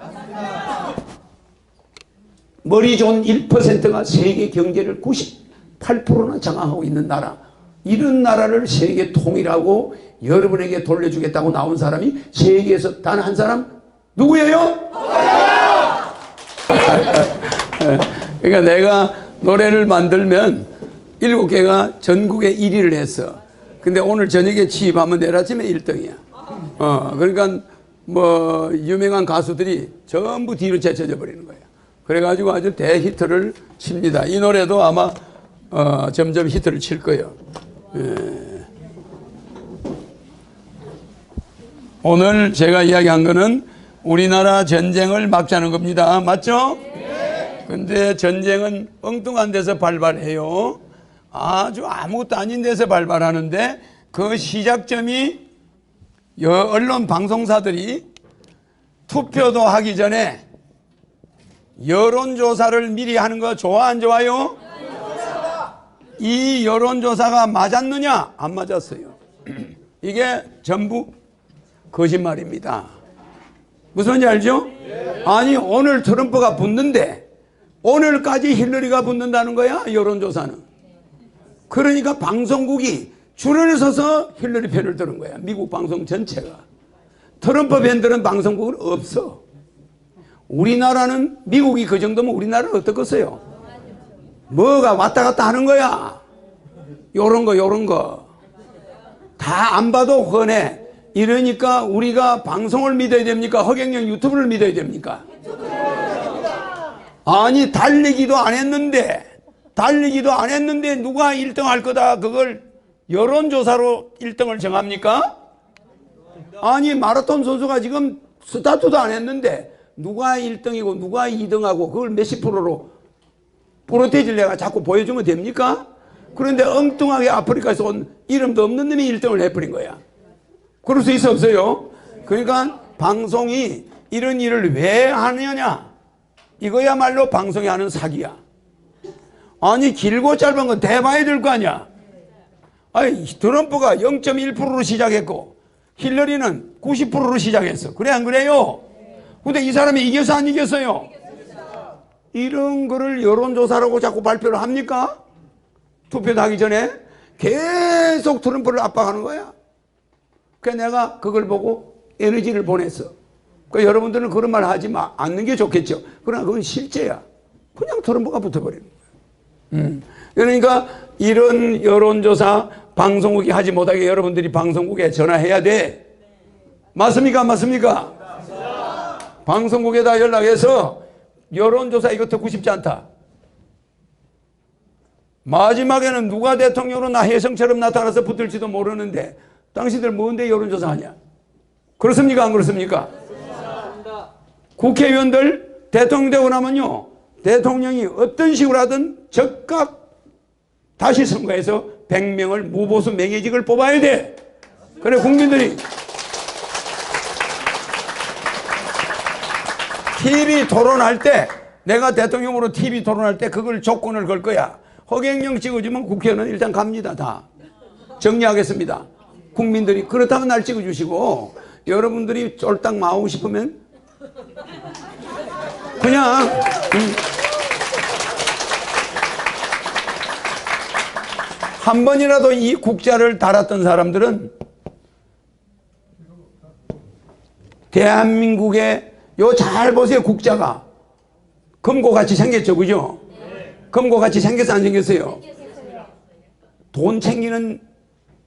머리 좋은 1%가 세계 경제를 98%나 장악하고 있는 나라. 이런 나라를 세계 통일하고 여러분에게 돌려주겠다고 나온 사람이 세계에서 단 한 사람 누구예요? 그러니까 내가 노래를 만들면 7개가 전국에 1위를 했어. 근데 오늘 저녁에 취입하면 내일 아침에 1등이야. 그러니까 뭐 유명한 가수들이 전부 뒤로 제쳐져 버리는 거야. 그래가지고 아주 대히트를 칩니다. 이 노래도 아마 점점 히트를 칠 거예요. 오늘 제가 이야기한 거는 우리나라 전쟁을 막자는 겁니다. 맞죠? 근데 전쟁은 엉뚱한 데서 발발해요. 아주 아무것도 아닌 데서 발발하는데 그 시작점이 언론 방송사들이 투표도 하기 전에 여론조사를 미리 하는 거 좋아 안 좋아요? 이 여론조사가 맞았느냐? 안 맞았어요. 이게 전부 거짓말입니다. 무슨 말인지 알죠? 아니 오늘 트럼프가 붙는데 오늘까지 힐러리가 붙는다는 거야. 여론조사는. 그러니까 방송국이 줄을 서서 힐러리 편을 들은 거야. 미국 방송 전체가. 트럼프 팬들은 방송국은 없어. 우리나라는 미국이 그 정도면 우리나라는 어떻겠어요? 뭐가 왔다 갔다 하는 거야. 요런 거 다 안 봐도 훤해. 이러니까 우리가 방송을 믿어야 됩니까? 허경영 유튜브를 믿어야 됩니까? 아니 달리기도 안 했는데 누가 1등 할 거다 그걸 여론조사로 1등을 정합니까? 아니 마라톤 선수가 지금 스타트도 안 했는데 누가 1등이고 누가 2등하고 그걸 몇십 프로로 프로테이지를 내가 자꾸 보여주면 됩니까? 그런데 엉뚱하게 아프리카에서 온 이름도 없는 놈이 1등을 해버린 거야. 그럴 수 있어 없어요? 그러니까 방송이 이런 일을 왜 하느냐? 이거야말로 방송이 하는 사기야. 아니 길고 짧은 건 대봐야 될 거 아니야. 아니 트럼프가 0.1%로 시작했고 힐러리는 90%로 시작했어. 그래 안 그래요? 근데 이 사람이 이겨서 안 이겼어요? 이런 거를 여론조사라고 자꾸 발표를 합니까? 투표도 하기 전에 계속 트럼프를 압박하는 거야. 그래서 내가 그걸 보고 에너지를 보냈어. 그러니까 여러분들은 그런 말 하지 않는 게 좋겠죠. 그러나 그건 실제야. 그냥 트럼프가 붙어버리는 거야. 그러니까 이런 여론조사 방송국이 하지 못하게 여러분들이 방송국에 전화해야 돼. 맞습니까? 안 맞습니까? 방송국에다 연락해서 여론조사 이거 듣고 싶지 않다. 마지막에는 누가 대통령으로 나 혜성처럼 나타나서 붙을지도 모르는데 당신들 뭔데 여론조사 하냐? 그렇습니까? 안 그렇습니까? 국회의원들 대통령 되고 나면요 대통령이 어떤 식으로 하든 즉각 다시 선거해서 100명을 무보수 명예직을 뽑아야 돼. 그래 국민들이 TV 토론할 때 내가 대통령으로 TV 토론할 때 그걸 조건을 걸 거야. 허경영 찍어주면 국회의원은 일단 갑니다. 다 정리하겠습니다. 국민들이 그렇다면 날 찍어주시고 여러분들이 쫄딱 마오고 싶으면 그냥 한 번이라도 이 국자를 달았던 사람들은 대한민국의 요 잘 보세요. 국자가 금고같이 생겼죠. 그죠? 금고같이 생겼어 안 생겼어요? 돈 챙기는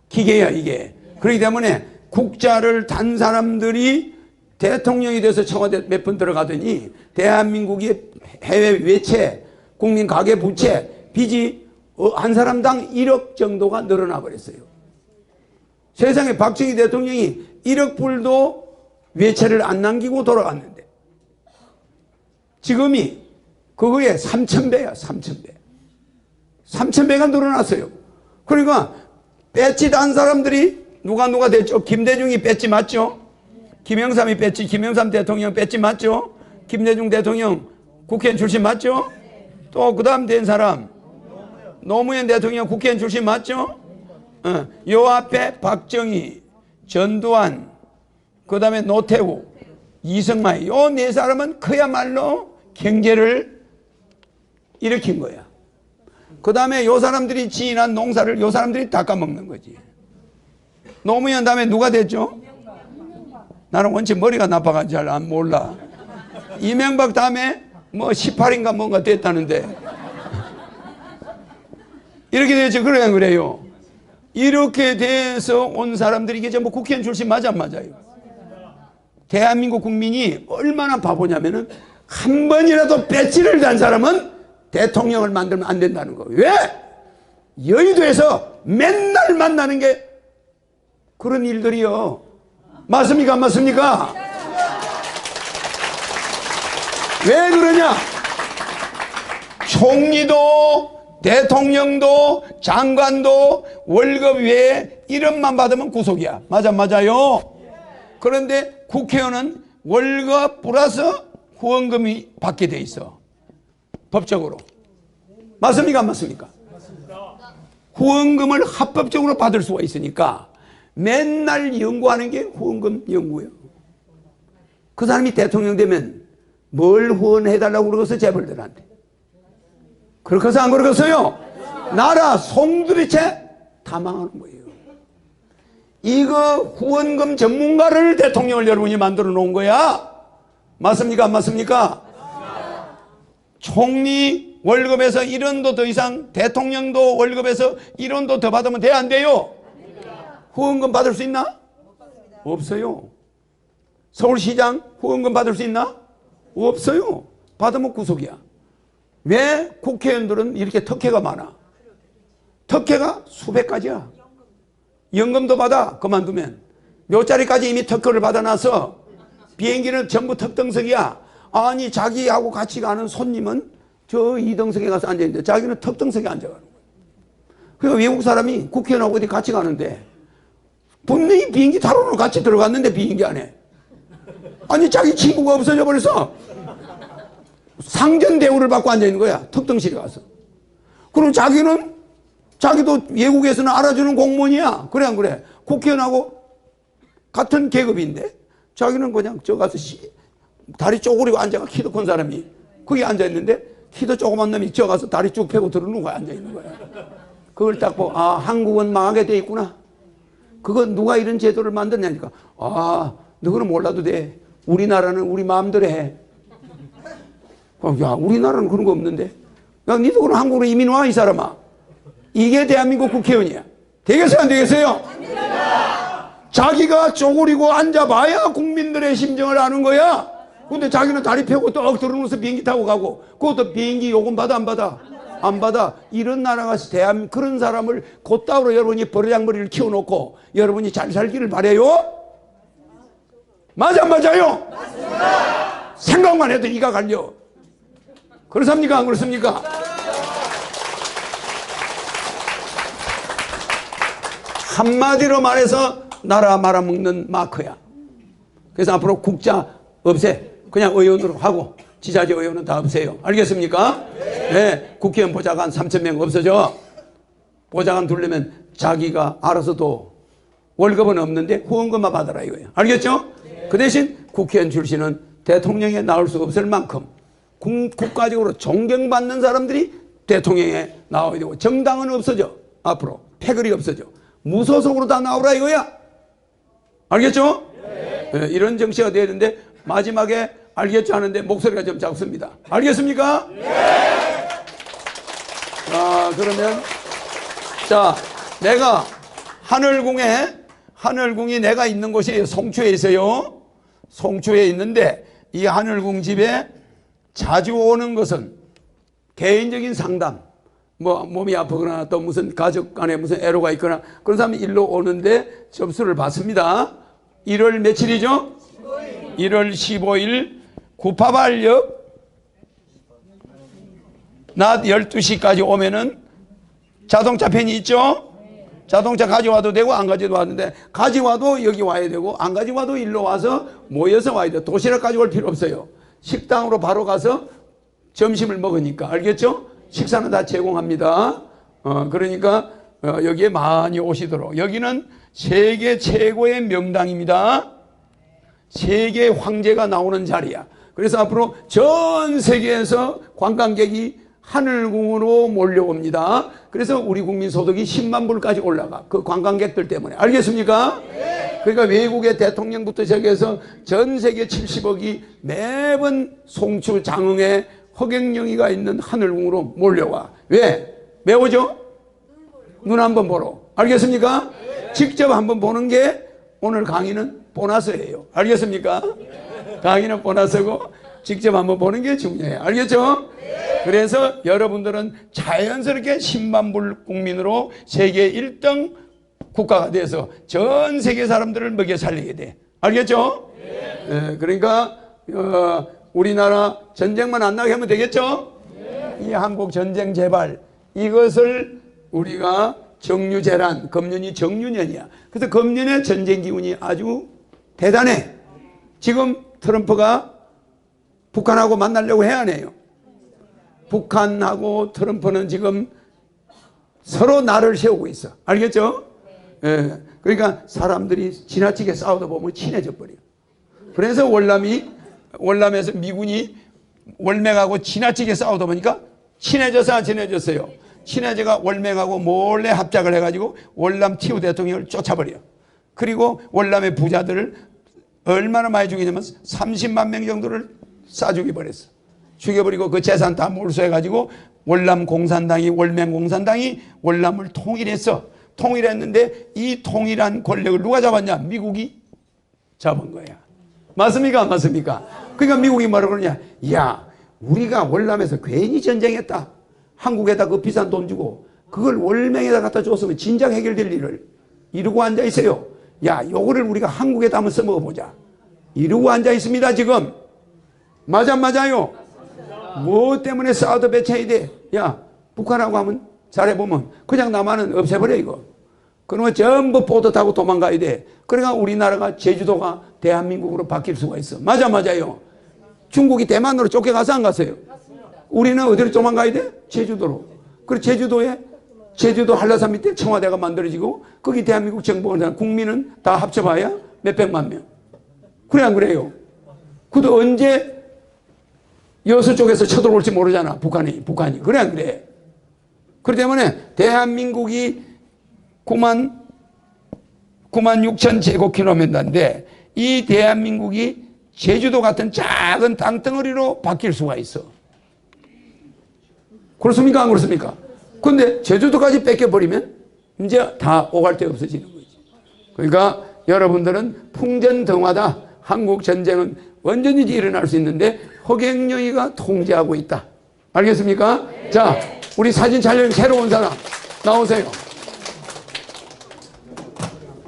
기계야 이게. 그렇기 때문에 국자를 단 사람들이 대통령이 돼서 청와대 몇 번 들어가더니 대한민국의 해외 외채, 국민 가계 부채, 빚이 한 사람당 1억 정도가 늘어나 버렸어요. 세상에 박정희 대통령이 1억 불도 외채를 안 남기고 돌아갔는데 지금이 그거에 3,000배야. 3,000배. 3,000배가 늘어났어요. 그러니까 배지 단 사람들이 누가 됐죠? 김대중이 배지 맞죠? 김영삼이 배지, 김영삼 대통령 배지 맞죠? 김대중 대통령 국회의원 출신 맞죠? 또 그 다음 된 사람 노무현 대통령 국회의원 출신 맞죠? 요 앞에 박정희, 전두환, 그 다음에 노태우, 이승만 요 네 사람은 그야말로 경제를 일으킨 거야. 그 다음에 요 사람들이 지인한 농사를 요 사람들이 닦아먹는 거지. 노무현 다음에 누가 됐죠? 나는 원체 머리가 나빠가지고 잘 안 몰라. 이명박 다음에 뭐 18인가 뭔가 됐다는데 이렇게 되죠. 그래요. 이렇게 돼서 온 사람들이 이게 전부 국회의원 출신 맞아 안 맞아요? 대한민국 국민이 얼마나 바보냐면은 한 번이라도 배지를 단 사람은 대통령을 만들면 안 된다는 거예요. 왜? 여의도에서 맨날 만나는 게 그런 일들이요. 맞습니까? 안 맞습니까? 왜 그러냐? 총리도 대통령도 장관도 월급 외에 1원만 받으면 구속이야. 맞아 안 맞아요? 그런데 국회의원은 월급 플러스 후원금이 받게 돼 있어. 법적으로. 맞습니까? 안 맞습니까? 후원금을 합법적으로 받을 수가 있으니까 맨날 연구하는 게 후원금 연구예요. 그 사람이 대통령 되면 뭘 후원해달라고 그러겠어? 재벌들한테. 그렇게서 안 그러겠어요? 나라 송두리째 다 망하는 거예요. 이거 후원금 전문가를 대통령을 여러분이 만들어 놓은 거야. 맞습니까? 안 맞습니까? 총리 월급에서 1원도 더 이상, 대통령도 월급에서 1원도 더 받으면 돼? 안 돼요? 후원금 받을 수 있나? 없어요. 서울시장 후원금 받을 수 있나? 없어요. 받으면 구속이야. 왜 국회의원들은 이렇게 특혜가 많아? 특혜가 수백 가지야. 연금도 받아. 그만두면 몇 자리까지 이미 특혜를 받아놔서 비행기는 전부 특등석이야. 아니 자기하고 같이 가는 손님은 저 2등석에 가서 앉아있는데 자기는 특등석에 앉아가는 거야. 그러니까 외국 사람이 국회의원하고 어디 같이 가는데 분명히 비행기 타로로 같이 들어갔는데 비행기 안에 아니 자기 친구가 없어져 버려서 상전 대우를 받고 앉아있는 거야. 특등실에 가서. 그럼 자기도 외국에서는 알아주는 공무원이야. 그래 안 그래? 국회의원하고 같은 계급인데 자기는 그냥 저 가서 다리 쪼그리고 앉아가 키도 큰 사람이 거기 앉아있는데 키도 조그만 놈이 저 가서 다리 쭉 펴고 들어오는 거야. 앉아있는 거야. 그걸 딱 보고 아 한국은 망하게 돼 있구나. 그거 누가 이런 제도를 만들냐니까 아 너는 몰라도 돼. 우리나라는 우리 마음대로 해. 야 우리나라는 그런 거 없는데 야 니도 그럼 한국으로 이민 와 이 사람아. 이게 대한민국 국회의원이야. 되겠어요 안 되겠어요? 자기가 쪼그리고 앉아봐야 국민들의 심정을 아는 거야. 근데 자기는 다리 펴고 떡 들어오면서 비행기 타고 가고 그것도 비행기 요금 받아 안 받아? 안 받아. 이런 나라가 그런 사람을 곧다으로 여러분이 버르장머리를 키워놓고 여러분이 잘 살기를 바래요? 맞아 안 맞아요? 맞습니다. 생각만 해도 이가 갈려. 그렇습니까 안 그렇습니까? 한마디로 말해서 나라 말아먹는 마크야. 그래서 앞으로 국자 없애. 그냥 의원으로 하고 지자체 의원은 다 없애요. 알겠습니까? 네. 국회의원 보좌관 3,000명 없어져. 보좌관 두려면 자기가 알아서도 월급은 없는데 후원금만 받아라 이거예요. 알겠죠? 그 대신 국회의원 출신은 대통령에 나올 수 없을 만큼 국가적으로 존경받는 사람들이 대통령에 나와야 되고 정당은 없어져. 앞으로 패거리 없어져. 무소속으로 다 나오라 이거야. 알겠죠? 네, 이런 정치가 돼야 되는데 마지막에 알겠죠 하는데 목소리가 좀 작습니다. 알겠습니까? 네. 자 그러면 자 내가 하늘궁이 내가 있는 곳이 송초에 있어요. 송초에 있는데 이 하늘궁 집에 자주 오는 것은 개인적인 상담 뭐 몸이 아프거나 또 무슨 가족 간에 무슨 애로가 있거나 그런 사람이 일로 오는데 접수를 받습니다. 1월 며칠이죠? 1월 15일 구파발역 낮 12시까지 오면은 자동차 펜이 있죠? 자동차 가져와도 되고 안 가져와도 되는데 가져와도 여기 와야 되고 안 가져와도 일로 와서 모여서 와야 돼요. 도시락 가져올 필요 없어요. 식당으로 바로 가서 점심을 먹으니까. 알겠죠? 식사는 다 제공합니다. 그러니까 여기에 많이 오시도록. 여기는 세계 최고의 명당입니다. 세계 황제가 나오는 자리야. 그래서 앞으로 전 세계에서 관광객이 하늘궁으로 몰려옵니다. 그래서 우리 국민 소득이 10만 불까지 올라가. 그 관광객들 때문에. 알겠습니까? 그러니까 외국의 대통령부터 시작해서 전 세계 70억이 매번 송추 장흥에 허경영이가 있는 하늘궁으로 몰려와. 왜? 왜 오죠? 눈 한번 보러. 알겠습니까? 직접 한번 보는 게 오늘 강의는 보너스예요. 알겠습니까? 강의는 보너스고 직접 한번 보는 게 중요해요. 알겠죠? 그래서 여러분들은 자연스럽게 10만 불 국민으로 세계 1등 국가가 돼서 전 세계 사람들을 먹여 살리게 돼. 알겠죠? 그러니까 우리나라 전쟁만 안 나게 하면 되겠죠? 이 한국 전쟁 재발 이것을 우리가 정유재란, 금년이 정유년이야. 그래서 금년의 전쟁 기운이 아주 대단해. 지금 트럼프가 북한하고 만나려고 해야 하네요. 북한하고 트럼프는 지금 서로 나를 세우고 있어. 알겠죠? 예. 그러니까 사람들이 지나치게 싸우다 보면 친해져 버려. 그래서 월남에서 미군이 월맹하고 지나치게 싸우다 보니까 친해져서 안 친해졌어요. 친해져가 월맹하고 몰래 합작을 해가지고 월남 티우 대통령을 쫓아버려. 그리고 월남의 부자들을 얼마나 많이 죽이냐면 30만 명 정도를 쏴 죽여버렸어. 죽여버리고 그 재산 다 몰수해가지고 월남 공산당이 월맹 공산당이 월남을 통일했어. 통일했는데 이 통일한 권력을 누가 잡았냐? 미국이 잡은 거야. 맞습니까? 안 맞습니까? 그러니까 미국이 뭐라 그러냐? 야, 우리가 월남에서 괜히 전쟁했다. 한국에다 그 비싼 돈 주고 그걸 월맹에다 갖다 줬으면 진작 해결될 일을 이러고 앉아 있어요. 야, 요거를 우리가 한국에다 한번 써먹어보자. 이러고 앉아 있습니다, 지금. 맞아, 맞아요? 뭐 때문에 사우드 배치해야 돼? 야, 북한하고 하면 잘해보면 그냥 남한은 없애버려, 이거. 그러면 전부 보트 타고 도망가야 돼. 그러니까 우리나라가 제주도가 대한민국으로 바뀔 수가 있어. 맞아, 맞아요? 중국이 대만으로 쫓겨가서 안 갔어요? 우리는 어디로 도망가야 돼? 제주도로. 그리고 제주도 한라산 밑에 청와대가 만들어지고 거기 대한민국 정부가 국민은 다 합쳐봐야 몇백만 명. 그래 안 그래요? 그도 언제 여수 쪽에서 쳐들어올지 모르잖아. 북한이. 그래 안 그래? 그렇기 때문에 대한민국이 9만 6천 제곱킬로미터인데 이 대한민국이 제주도 같은 작은 땅덩어리로 바뀔 수가 있어. 그렇습니까? 안 그렇습니까? 근데 제주도까지 뺏겨버리면 이제 다 오갈 데 없어지는 거지. 그러니까 여러분들은 풍전등화다. 한국 전쟁은 언제든지 일어날 수 있는데 허경영이가 통제하고 있다. 알겠습니까? 자, 우리 사진 촬영 새로 온 사람 나오세요.